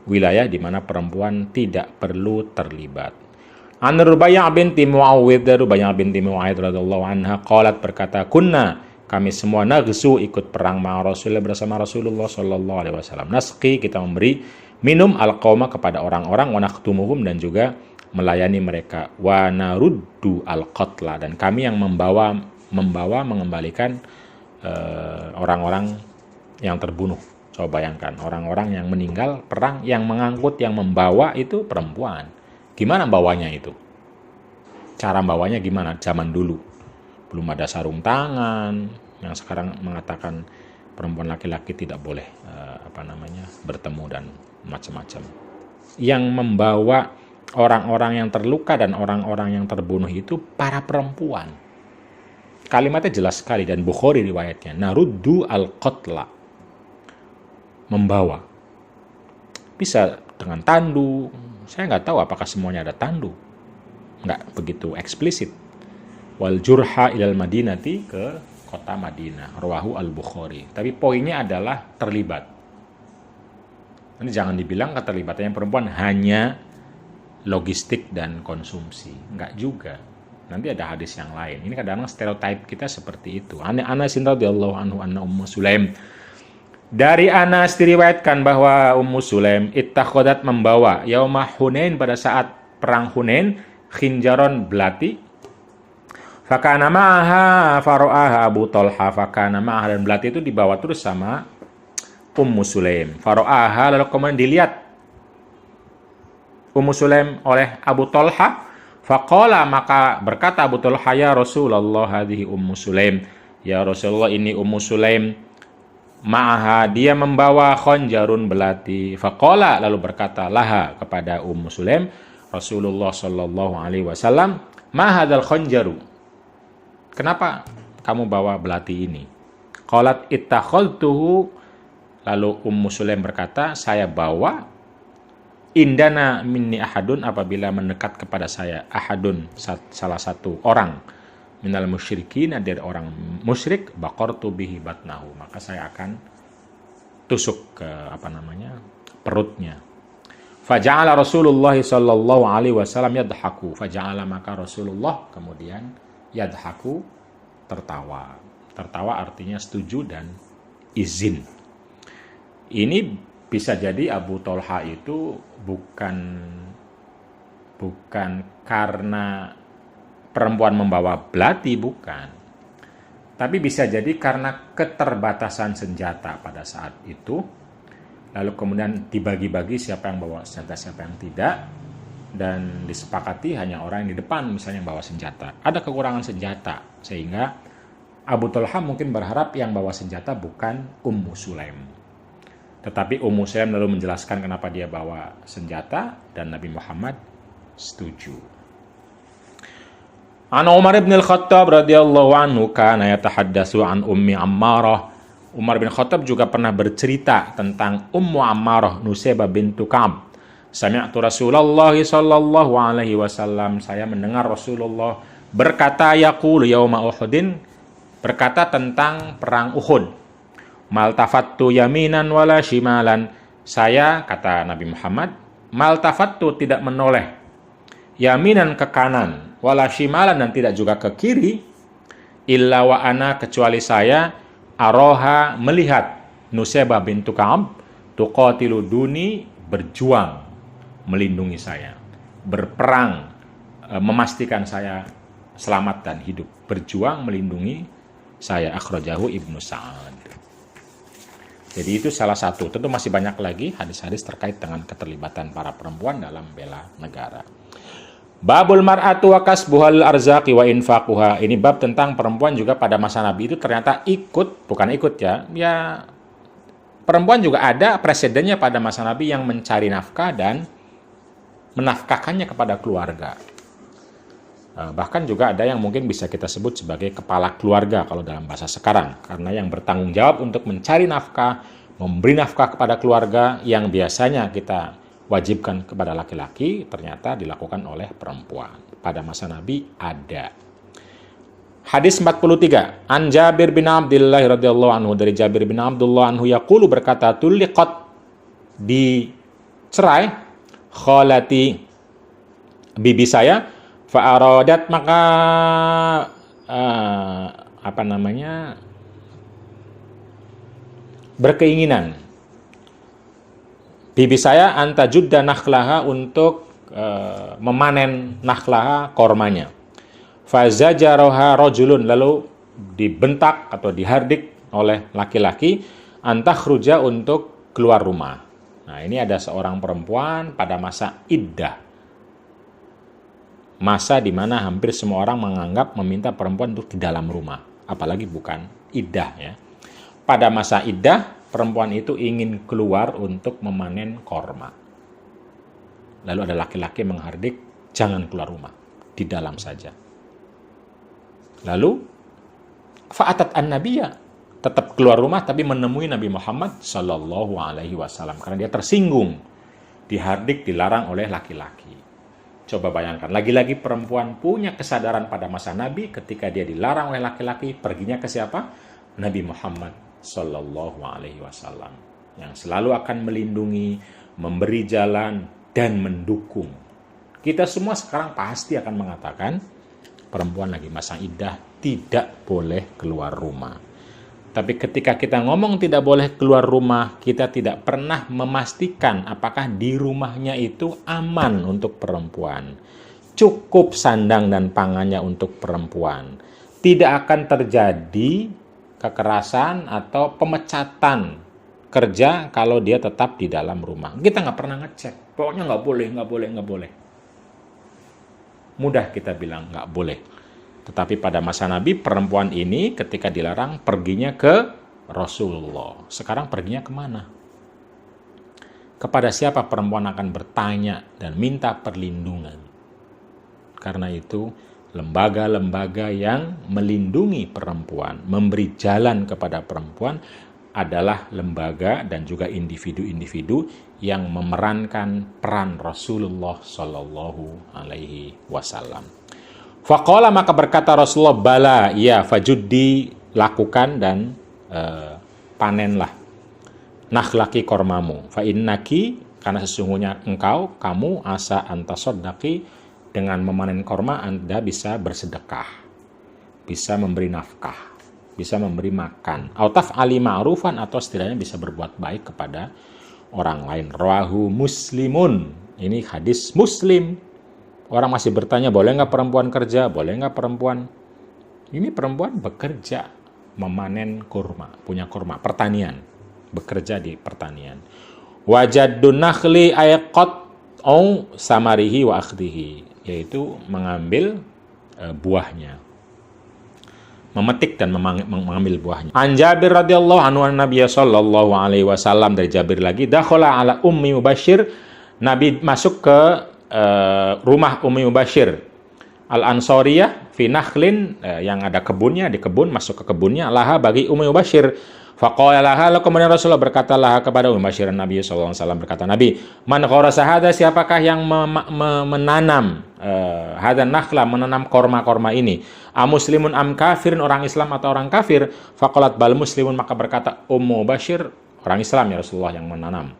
wilayah di mana perempuan tidak perlu terlibat. An Rubaiyah binti Muawwidh, Rubaiyah binti Muawwidh radhiyallahu anha qalat, berkata, kunna, kami semua, nagzu, ikut perang ma Rasulullah, bersama Rasulullah sallallahu alaihi wasallam. Nasqi, kita memberi minum al-qauma kepada orang-orang, wa nakhtumuhum, dan juga melayani mereka, wa naruddu al-qatla, dan kami yang membawa mengembalikan orang-orang yang terbunuh. Coba bayangkan, orang-orang yang meninggal perang, yang mengangkut, yang membawa itu perempuan. Gimana bawanya itu? Cara bawanya gimana? Zaman dulu belum ada sarung tangan, yang sekarang mengatakan perempuan laki-laki tidak boleh bertemu dan macam-macam. Yang membawa orang-orang yang terluka dan orang-orang yang terbunuh itu para perempuan. Kalimatnya jelas sekali, dan Bukhari riwayatnya, naruddu al-qatla, membawa. Bisa dengan tandu, saya nggak tahu apakah semuanya ada tandu, nggak begitu eksplisit. Wal jurha ilal madinati, ke kota Madinah, rawahu al-Bukhari. Tapi poinnya adalah terlibat. Ini jangan dibilang keterlibatannya perempuan hanya logistik dan konsumsi, nggak juga. Nanti ada hadis yang lain. Ini kadang-kadang stereotip kita seperti itu. Anas radhiyallahu anhu anna Ummu Sulaim, dari Anas diriwayatkan bahwa Ummu Sulaim ittakhadat, membawa, yaumah Hunain, pada saat perang Hunain, khinjaron, belati, fakana ma'aha faro'aha Abu Talha, fakana ma'aha, dan belati itu dibawa terus sama Ummu Sulaim. Faro'aha, lalu kemudian dilihat Ummu Sulaim oleh Abu Talha. Faqala, maka berkata Abu Talha, ya Rasulullah, hadhihi Ummu Sulaim, ya Rasulullah, ini Ummu Sulaim, ma'aha, dia membawa khonjarun, belati. Faqala, lalu berkata laha, kepada Ummu Sulaim, Rasulullah sallallahu alaihi wasallam, ma hadzal khonjaru, kenapa kamu bawa belati ini? Qalat ittakhaltuhu, lalu Ummu Sulaim berkata, saya bawa, indana minni ahadun, apabila mendekat kepada saya, ahadun, salah satu orang, minal musyrikin, dari orang musyrik, baqartu bihi batnahu, maka saya akan tusuk ke perutnya. Faja'ala Rasulullah sallallahu alaihi wasallam yadhaku, faja'ala, maka Rasulullah kemudian yadhaku, tertawa. Tertawa artinya setuju dan izin. Ini bisa jadi Abu Talha itu bukan karena perempuan membawa belati, bukan. Tapi bisa jadi karena keterbatasan senjata pada saat itu. Lalu kemudian dibagi-bagi siapa yang bawa senjata, siapa yang tidak. Dan disepakati hanya orang yang di depan misalnya yang bawa senjata. Ada kekurangan senjata, sehingga Abu Talha mungkin berharap yang bawa senjata bukan Ummu Sulaim. Tetapi Ummu Sulaim lalu menjelaskan kenapa dia bawa senjata, dan Nabi Muhammad setuju. An Umar bin Al-Khattab radhiyallahu anhu kana yatahaddatsu an Ummi Ammarah. Umar bin Khattab juga pernah bercerita tentang Ummu Ammarah Nusaybah bintu Ka'ab. Sami'tu Rasulullah sallallahu alaihi wasallam, saya mendengar Rasulullah berkata yaqulu yauma Uhudin, berkata tentang perang Uhud. Maltafattu yaminan wala shimalan. Saya, kata Nabi Muhammad, maltafattu tidak menoleh, yaminan ke kanan, wala shimalan dan tidak juga ke kiri, illa wa ana kecuali saya, aroha melihat Nusaybah bintu Ka'ab, tuqatilu duni berjuang melindungi saya, berperang memastikan saya selamat dan hidup, berjuang melindungi saya. Akhrajahu Ibnu Sa'ad. Jadi itu salah satu. Tentu masih banyak lagi hadis-hadis terkait dengan keterlibatan para perempuan dalam bela negara. Babul mar'atu wa kasbuhal arzaqi wa infaquha. Ini bab tentang perempuan juga pada masa Nabi itu ternyata bukan ikut ya. Ya, perempuan juga ada presidennya pada masa Nabi yang mencari nafkah dan menafkahkannya kepada keluarga. Bahkan juga ada yang mungkin bisa kita sebut sebagai kepala keluarga kalau dalam bahasa sekarang. Karena yang bertanggung jawab untuk mencari nafkah, memberi nafkah kepada keluarga yang biasanya kita wajibkan kepada laki-laki, ternyata dilakukan oleh perempuan. Pada masa Nabi ada. Hadis 43. An Jabir bin Abdullah radhiyallahu anhu, dari Jabir bin Abdullah anhu yaqulu berkata, tuliqat, dicerai, khalati, bibi saya, fa'aradat maka berkeinginan bibi saya antajudda nakhlaha untuk memanen nakhlaha kormanya. Fazajaroha rojulun, lalu dibentak atau dihardik oleh laki-laki, antakhruja untuk keluar rumah. Nah, ini ada seorang perempuan pada masa iddah. Masa di mana hampir semua orang menganggap meminta perempuan untuk di dalam rumah, apalagi bukan iddah ya. Pada masa iddah, perempuan itu ingin keluar untuk memanen korma. Lalu ada laki-laki menghardik, jangan keluar rumah, di dalam saja. Lalu fa'atat an-nabiyya, tetap keluar rumah tapi menemui Nabi Muhammad sallallahu alaihi wasallam karena dia tersinggung, dihardik, dilarang oleh laki-laki. Coba bayangkan, lagi-lagi perempuan punya kesadaran pada masa Nabi ketika dia dilarang oleh laki-laki, perginya ke siapa? Nabi Muhammad sallallahu alaihi wasallam yang selalu akan melindungi, memberi jalan dan mendukung. Kita semua sekarang pasti akan mengatakan perempuan lagi masa iddah tidak boleh keluar rumah. Tapi ketika kita ngomong tidak boleh keluar rumah, kita tidak pernah memastikan apakah di rumahnya itu aman untuk perempuan. Cukup sandang dan pangannya untuk perempuan. Tidak akan terjadi kekerasan atau pemecatan kerja kalau dia tetap di dalam rumah. Kita nggak pernah ngecek. Pokoknya nggak boleh. Mudah kita bilang nggak boleh. Tetapi pada masa Nabi, perempuan ini ketika dilarang perginya ke Rasulullah. Sekarang perginya kemana? Kepada siapa perempuan akan bertanya dan minta perlindungan? Karena itu, lembaga-lembaga yang melindungi perempuan, memberi jalan kepada perempuan adalah lembaga dan juga individu-individu yang memerankan peran Rasulullah Shallallahu Alaihi Wasallam. Faqala, maka berkata Rasulullah, bala, ya, fajuddi, lakukan dan panenlah nakhlaki kormamu. Fa innaki, karena sesungguhnya kamu asa antasoddaki, dengan memanen korma Anda bisa bersedekah, bisa memberi nafkah, bisa memberi makan. Autaf ali ma'rufan, atau setidaknya bisa berbuat baik kepada orang lain. Rawahu Muslimun, ini hadis Muslim. Orang masih bertanya, boleh nggak perempuan kerja? Boleh nggak perempuan? Ini perempuan bekerja, memanen kurma, punya kurma, pertanian, bekerja di pertanian. Wajadun nakhli ayqat au samarihi wa akhdihi, yaitu mengambil buahnya, memetik dan mengambil buahnya. An Jabir radhiyallahu anhu Nabi sallallahu alaihi wasallam, dari Jabir lagi, dakhala ala ummi Mubashir, Nabi masuk ke rumah Ummi Mubashir Al-Ansariyah fi nakhlin, yang ada kebunnya, di kebun, masuk ke kebunnya, laha bagi Ummi Mubashir. Faqala laha, lalu kemudian Rasulullah berkata laha kepada Ummi Mubashir, Nabi sallallahu alaihi wasallam berkata, Nabi, man gharasa hada, siapakah yang menanam hadan nakhla, menanam korma-korma ini, muslimun am kafirin, orang Islam atau orang kafir? Faqalat bal muslimun, maka berkata Ummu Bashir, orang Islam ya Rasulullah yang menanam.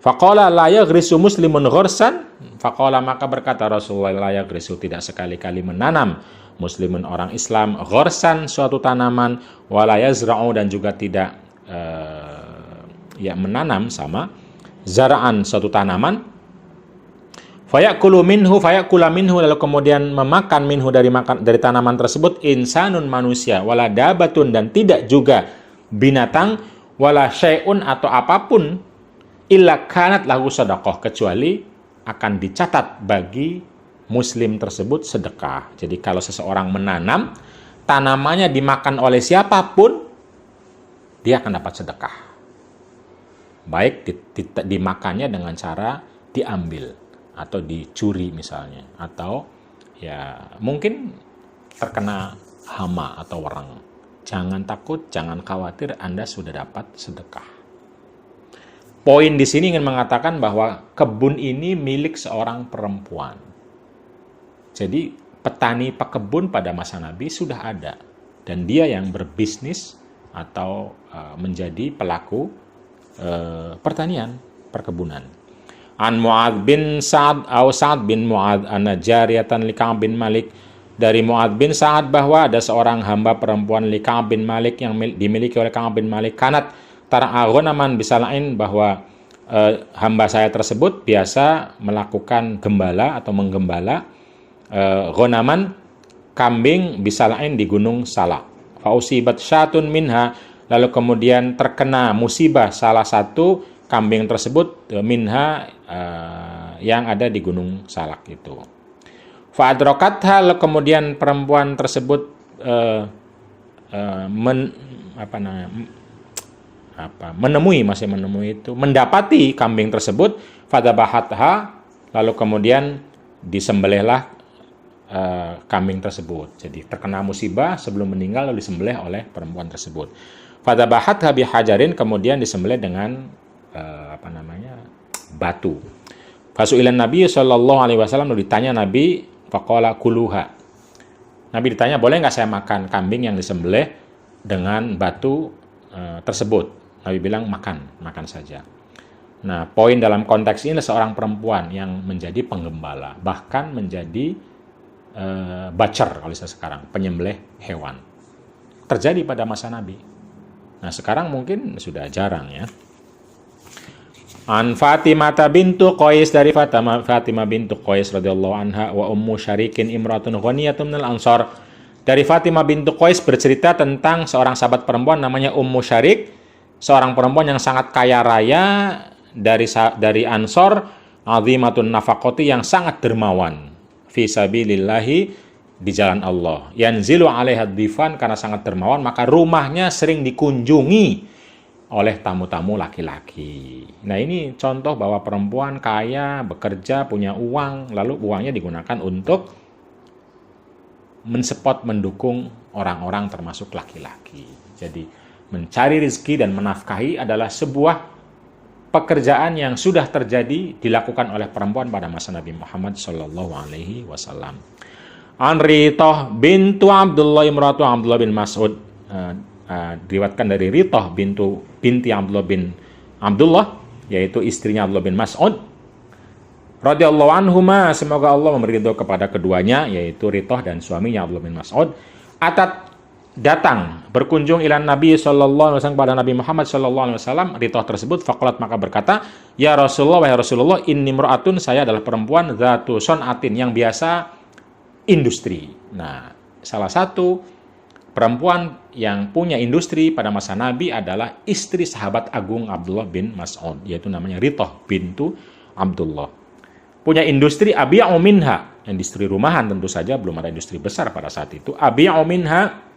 Faqala la yaghrisu muslimun ghorsan, faqala, maka berkata Rasulullah, la yaghrisu, tidak sekali-kali menanam muslimun orang Islam ghorsan, suatu tanaman, wala yazra'u, dan juga tidak menanam sama zara'an, suatu tanaman, fayakulu minhu, fayakula minhu, lalu kemudian memakan minhu, dari tanaman tersebut, insanun, manusia, wala dabatun, dan tidak juga binatang, wala syai'un, atau apapun, illa kanat lahu sadaqah, kecuali akan dicatat bagi muslim tersebut sedekah. Jadi kalau seseorang menanam, tanamannya dimakan oleh siapapun, dia akan dapat sedekah. Baik dimakannya dengan cara diambil atau dicuri misalnya, atau ya mungkin terkena hama atau wereng. Jangan takut, jangan khawatir, Anda sudah dapat sedekah. Poin di sini ingin mengatakan bahwa kebun ini milik seorang perempuan. Jadi petani pekebun pada masa Nabi sudah ada, dan dia yang berbisnis atau menjadi pelaku pertanian, perkebunan. An Mu'adz bin Sa'ad atau Sa'ad bin Mu'adz anna jariyatan li Ka'ab bin Malik, dari Mu'adz bin Sa'ad bahwa ada seorang hamba perempuan li Ka'ab bin Malik yang dimiliki oleh Ka'ab bin Malik, kanat tara'aghonaman bisa lain, bahwa hamba saya tersebut biasa melakukan gembala atau menggembala ghonaman, kambing, bisa lain di Gunung Salak. Fausibat syatun minha, lalu kemudian terkena musibah salah satu kambing tersebut minha, yang ada di Gunung Salak itu. Fa'adrokatha, lalu kemudian perempuan tersebut mendapati kambing tersebut, fadabahatha, lalu kemudian disembelihlah kambing tersebut. Jadi terkena musibah sebelum meninggal lalu disembelih oleh perempuan tersebut. Fadabahatha bihajarin, kemudian disembelih dengan batu. Fasu'ilan Nabi sallallahu alaihi wasallam, lalu ditanya Nabi, faqala kuluha. Nabi ditanya, boleh nggak saya makan kambing yang disembelih dengan batu tersebut? Nabi bilang makan saja. Nah, poin dalam konteks ini seorang perempuan yang menjadi penggembala, bahkan menjadi bacer kalau saya sekarang, penyembelih hewan. Terjadi pada masa Nabi. Nah, sekarang mungkin sudah jarang ya. An Fatimah bintu Qais, dari Fatimah bintu Qais radhiyallahu anha, wa ummu syarikin imratun ghaniyatun minal ansar. Dari Fatimah bintu Qais bercerita tentang seorang sahabat perempuan namanya Ummu Syarik, seorang perempuan yang sangat kaya raya dari Ansor, azimatun nafaqati, yang sangat dermawan, fi sabilillahi, di jalan Allah. Yanzilu 'alaiha dhifan, karena sangat dermawan maka rumahnya sering dikunjungi oleh tamu-tamu laki-laki. Nah, ini contoh bahwa perempuan kaya, bekerja, punya uang, lalu uangnya digunakan untuk mensupport, mendukung orang-orang termasuk laki-laki. Jadi mencari rezeki dan menafkahi adalah sebuah pekerjaan yang sudah terjadi dilakukan oleh perempuan pada masa Nabi Muhammad sallallahu alaihi wasallam. An Rithah bintu Abdullah imratu Abdullah bin Mas'ud, diriwayatkan dari Rithah binti Abdullah bin Abdullah, yaitu istrinya Abdullah bin Mas'ud radhiyallahu anhuma, semoga Allah memberi ridho kepada keduanya, yaitu Rithah dan suaminya Abdullah bin Mas'ud. Datang berkunjung ilan Nabi sallallahu alaihi wasallam, kepada Nabi Muhammad sallallahu alaihi wasallam, Rithah tersebut, faqalat, maka berkata, ya Rasulullah, wahai Rasulullah, inni mur'atun, saya adalah perempuan, dzatu son'atin, yang biasa industri. Nah, salah satu perempuan yang punya industri pada masa Nabi adalah istri sahabat agung Abdullah bin Mas'ud, yaitu namanya Rithah bintu Abdullah. Punya industri abi'u minha, industri rumahan, tentu saja belum ada industri besar pada saat itu. Abi'u minha,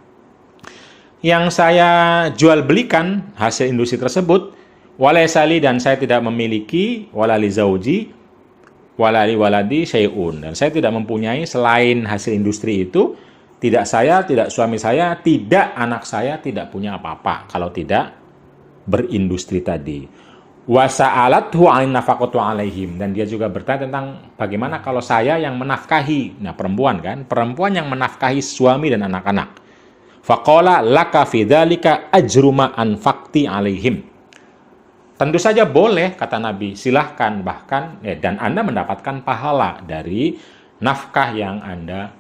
yang saya jual belikan hasil industri tersebut, walaisali, dan saya tidak memiliki, walali zauji, walali waladi syai'un, dan saya tidak mempunyai selain hasil industri itu, tidak saya, tidak suami saya, tidak anak saya tidak punya apa-apa kalau tidak berindustri tadi. Wa sa'alathu 'an nafaqatu 'alaihim, dan dia juga bertanya tentang bagaimana kalau saya yang menafkahi. Nah, perempuan yang menafkahi suami dan anak-anak. Faqala laka fi dzalika ajru ma anfaqti 'alaihim. Tentu saja boleh, kata Nabi, silahkan, bahkan dan Anda mendapatkan pahala dari nafkah yang Anda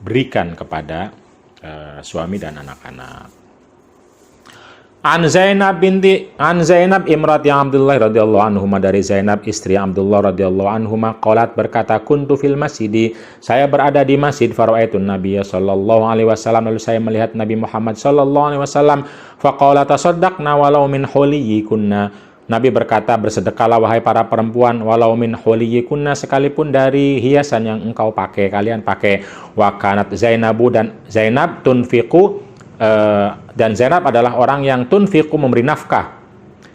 berikan kepada suami dan anak-anak. An Zainab imrati Abdullah radhiyallahu anhuma, dari Zainab istri Abdullah radhiyallahu anhuma, qalat berkata, kuntu fil masjid, saya berada di masjid, fara'aitun nabiyya sallallahu alaihi wasallam, lalu saya melihat Nabi Muhammad sallallahu alaihi wasallam, faqala tasaddaqna walau min huliyikunna, Nabi berkata, bersedekahlah wahai para perempuan, walau min huliyikunna, sekalipun dari hiasan yang engkau pakai, kalian pakai. Wa kanat Zainabu, dan Zainab tunfiqu, dan Zainab adalah orang yang tunfiqu, memberi nafkah,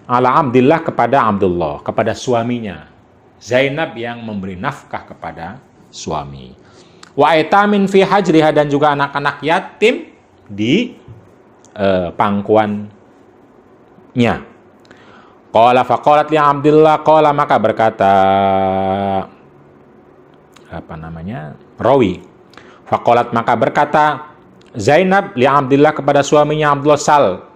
ala Abdillah, kepada Abdullah, kepada suaminya. Zainab yang memberi nafkah kepada suami. Wa aitamin fi hajriha, dan juga anak-anak yatim di pangkuannya. Qala faqalat li Abdillah, qala, maka berkata rawi, faqalat, maka berkata Zainab li Abdillah, kepada suaminya Abdullah, sal,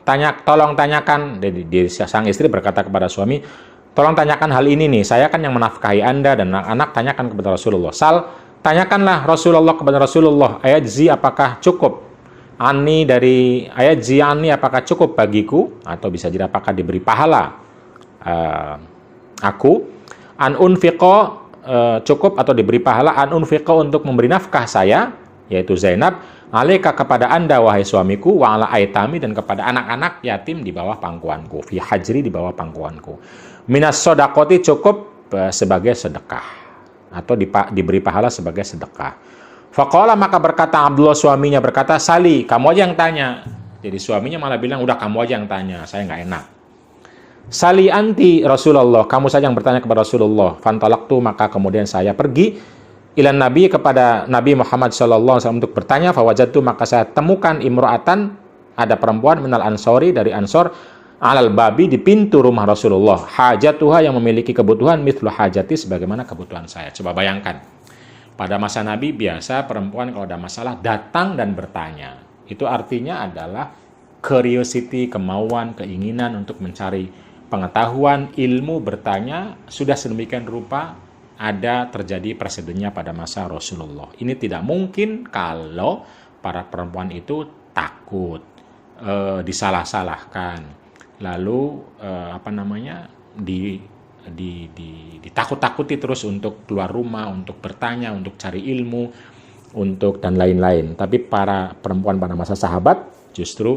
tolong tanyakan, di sang istri berkata kepada suami, tolong tanyakan hal ini nih, saya kan yang menafkahi Anda dan anak-anak, tanyakan kepada Rasulullah. Sal, tanyakanlah Rasulullah kepada Rasulullah, ayatzi, apakah cukup, ani, dari ayatzi ani, apakah cukup bagiku, atau bisa jadi apakah diberi pahala aku, an unfiqo, cukup atau diberi pahala, an unfiqo, untuk memberi nafkah saya, yaitu Zainab, alaika, kepada Anda wahai suamiku, wa ala aitami, dan kepada anak-anak yatim di bawah pangkuanku, fi hajri, di bawah pangkuanku, minas sodakoti, cukup sebagai sedekah, atau diberi pahala sebagai sedekah. Faqala, maka berkata Abdullah, suaminya berkata, sali, kamu aja yang tanya. Jadi suaminya malah bilang, udah kamu aja yang tanya, saya nggak enak. Sali anti Rasulullah, kamu saja yang bertanya kepada Rasulullah. Fantalaqtu, maka kemudian saya pergi ilan Nabi, kepada Nabi Muhammad sallallahu alaihi wasallam, untuk bertanya. Fawajadtu, maka saya temukan imra'atan, ada perempuan, minal ansori, dari Ansor, alal babi, di pintu rumah Rasulullah, hajatuha, yang memiliki kebutuhan, mithlu hajati, sebagaimana kebutuhan saya. Coba bayangkan, pada masa Nabi biasa perempuan kalau ada masalah datang dan bertanya. Itu artinya adalah curiosity, kemauan, keinginan untuk mencari pengetahuan, ilmu, bertanya, sudah sedemikian rupa ada terjadi presidennya pada masa Rasulullah. Ini tidak mungkin kalau para perempuan itu takut, disalah-salahkan, lalu ditakut-takuti terus untuk keluar rumah, untuk bertanya, untuk cari ilmu, untuk dan lain-lain. Tapi para perempuan pada masa sahabat justru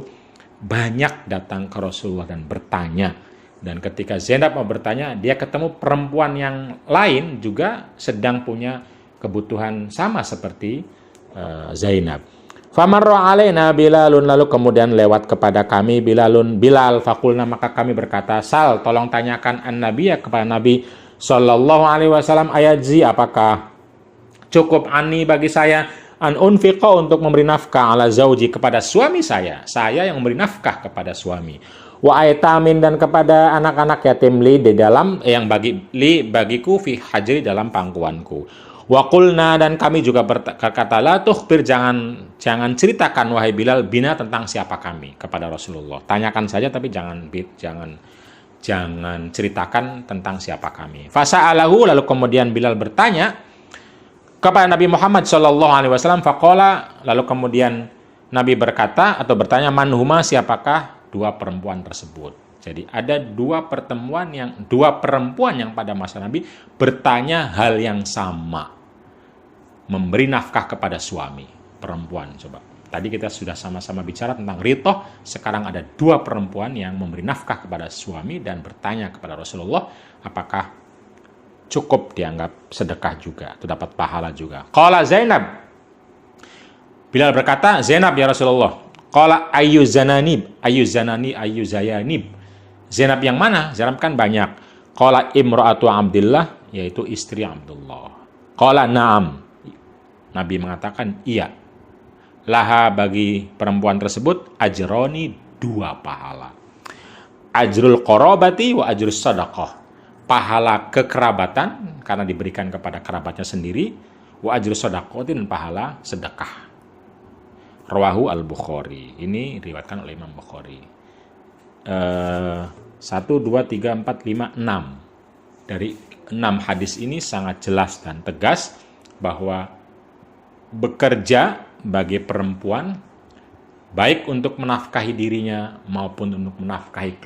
banyak datang ke Rasulullah dan bertanya. Dan ketika Zainab mau bertanya, dia ketemu perempuan yang lain juga sedang punya kebutuhan sama seperti Zainab. Famarra alaina Bilalun, lalu kemudian lewat kepada kami Bilal, fakulna, maka kami berkata, sal, tolong tanyakan an-nabiyya, kepada Nabi sallallahu alaihi wasallam, ayatzi, apakah cukup ani bagi saya, an unfiqa, untuk memberi nafkah, ala zauji, kepada suami saya yang memberi nafkah kepada suami, wa aitamin, dan kepada anak-anak yatim, li, di dalam yang bagiku, fi hajri, dalam pangkuanku. Wa qulna, dan kami juga berkata, la tukhbir, jangan ceritakan wahai Bilal, bina, tentang siapa kami, kepada Rasulullah. Tanyakan saja tapi jangan ceritakan tentang siapa kami. Fasa'alahu, lalu kemudian Bilal bertanya kepada Nabi Muhammad sallallahu alaihi wasallam, faqala, lalu kemudian Nabi berkata atau bertanya, manhuma, siapakah dua perempuan tersebut. Jadi ada dua perempuan yang pada masa Nabi bertanya hal yang sama, memberi nafkah kepada suami, perempuan. Coba, tadi kita sudah sama-sama bicara tentang ritoh, sekarang ada dua perempuan yang memberi nafkah kepada suami dan bertanya kepada Rasulullah, apakah cukup dianggap sedekah juga, atau dapat pahala juga. Qala Zainab, Bilal berkata, Zainab ya Rasulullah. Qala ayyu zayanib. Zainab yang mana? Zainab kan banyak. Qala imra'atu Abdillah, yaitu istri Abdullah. Qala na'am. Nabi mengatakan iya. Laha bagi perempuan tersebut ajroni 2 pahala. Ajrul qarabati wa ajrus sadaqah. Pahala kekerabatan karena diberikan kepada kerabatnya sendiri, wa ajrus sadaqah dan pahala sedekah. Rawahu al-Bukhari. Ini diriwayatkan oleh Imam Bukhari. 1, 2, 3, 4, 5, 6. Dari 6 hadis ini sangat jelas dan tegas bahwa bekerja bagi perempuan baik untuk menafkahi dirinya maupun untuk menafkahi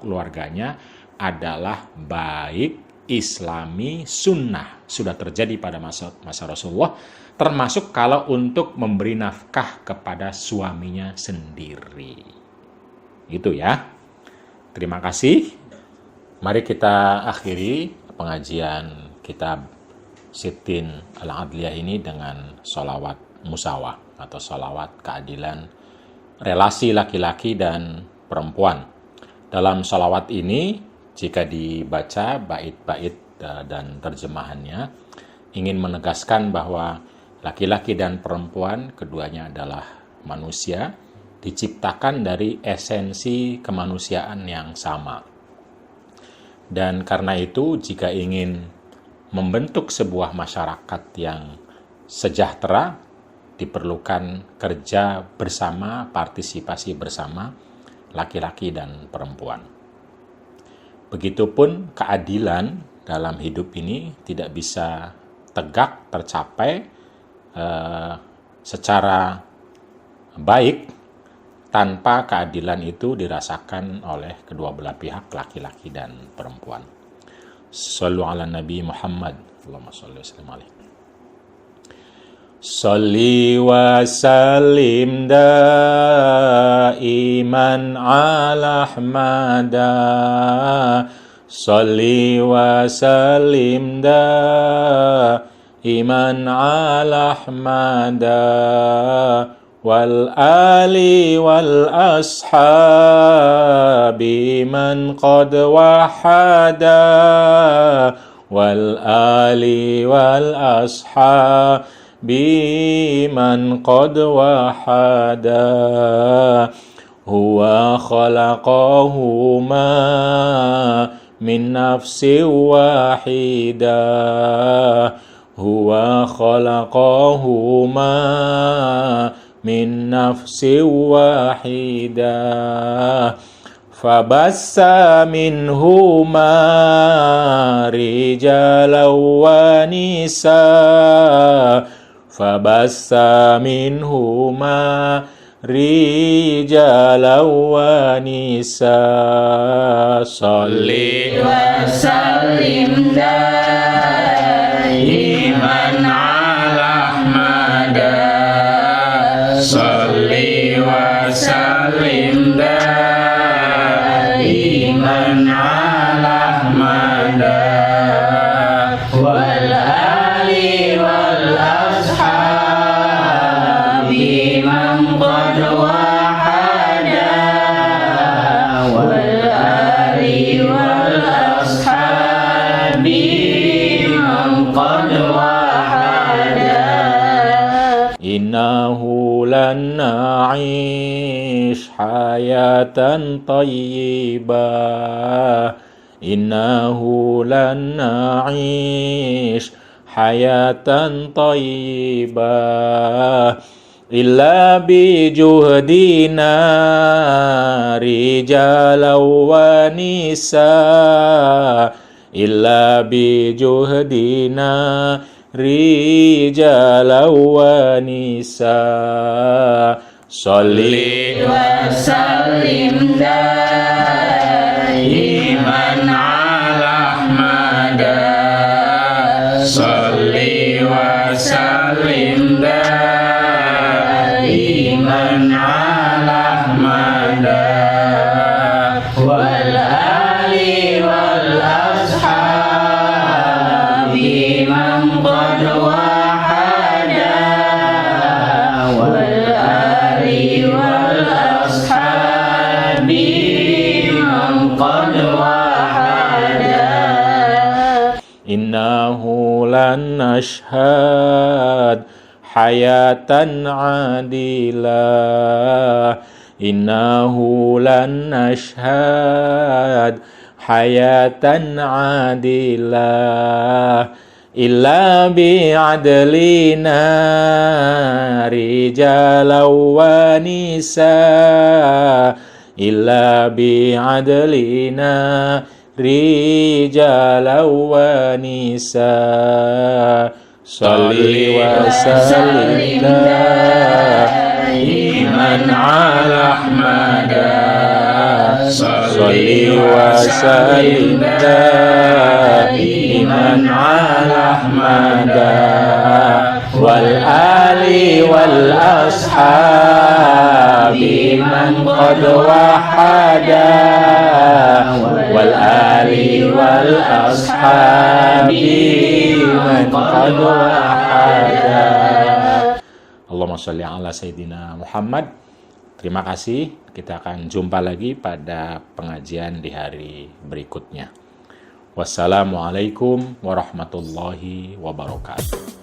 keluarganya adalah baik Islami sunnah, sudah terjadi pada masa Rasulullah, termasuk kalau untuk memberi nafkah kepada suaminya sendiri. Itu ya. Terima kasih. Mari kita akhiri pengajian kitab Sittin Al-Adliyah ini dengan sholawat musawah atau sholawat keadilan relasi laki-laki dan perempuan. Dalam sholawat ini, jika dibaca bait-bait dan terjemahannya, ingin menegaskan bahwa laki-laki dan perempuan keduanya adalah manusia, diciptakan dari esensi kemanusiaan yang sama. Dan karena itu, jika ingin membentuk sebuah masyarakat yang sejahtera, diperlukan kerja bersama, partisipasi bersama laki-laki dan perempuan. Begitupun keadilan dalam hidup ini tidak bisa tegak tercapai secara baik tanpa keadilan itu dirasakan oleh kedua belah pihak, laki-laki dan perempuan. Shallu ala Nabi Muhammad. Allahumma shalli wa sallim alaihi. Shalli wa sallim daiman ala Ahmada. Shalli wa sallim daiman ala Ahmada. Wal ali wal ashabi man qad wahada. Wal ali wal ashabi man qad wahada. Huwa khalaqahuma min nafsin wahidah. Huwa khalaqahuma min nafsin wahidah. Fabassa minhuma rijalan wa nisaa. Fabassa minhuma rijalan wa nisaa. Shalli wa sallim daiman ala Ahmada. Shalli wa sallim daiman ala Ahmada. Wal ali wal ashabi man qad wahada. Wal ali wal ashabi man qad wahada. Innahu lan na'ish hayatan tayyibah. Innahu lan na'ish hayatan tayyibah illa bi juhdina rijalan wa nisaa. Illa bi juhdina rijalan wa nisaa. Shalli wa sallim daiman ala Ahmada. Shalli wa sallim daiman ala Ahmada. Wal ali wal ashabi man qad wahada. Wal ali wal ashabi hayatan adilah innahu lan nashhad hayatan adilah illa bi'adlina rijalan wa nisa illa bi'adlina rijalan wa nisa salli wa sallim daiman ala ahmada salli wa sallim daiman ala ahmada wal ali wal ashabi man qad wahada wal ali wal ashabi man qad wahada. Allahumma sholli ala sayyidina Muhammad. Terima kasih. Kita akan jumpa lagi pada pengajian di hari berikutnya. Wassalamualaikum warahmatullahi wabarakatuh.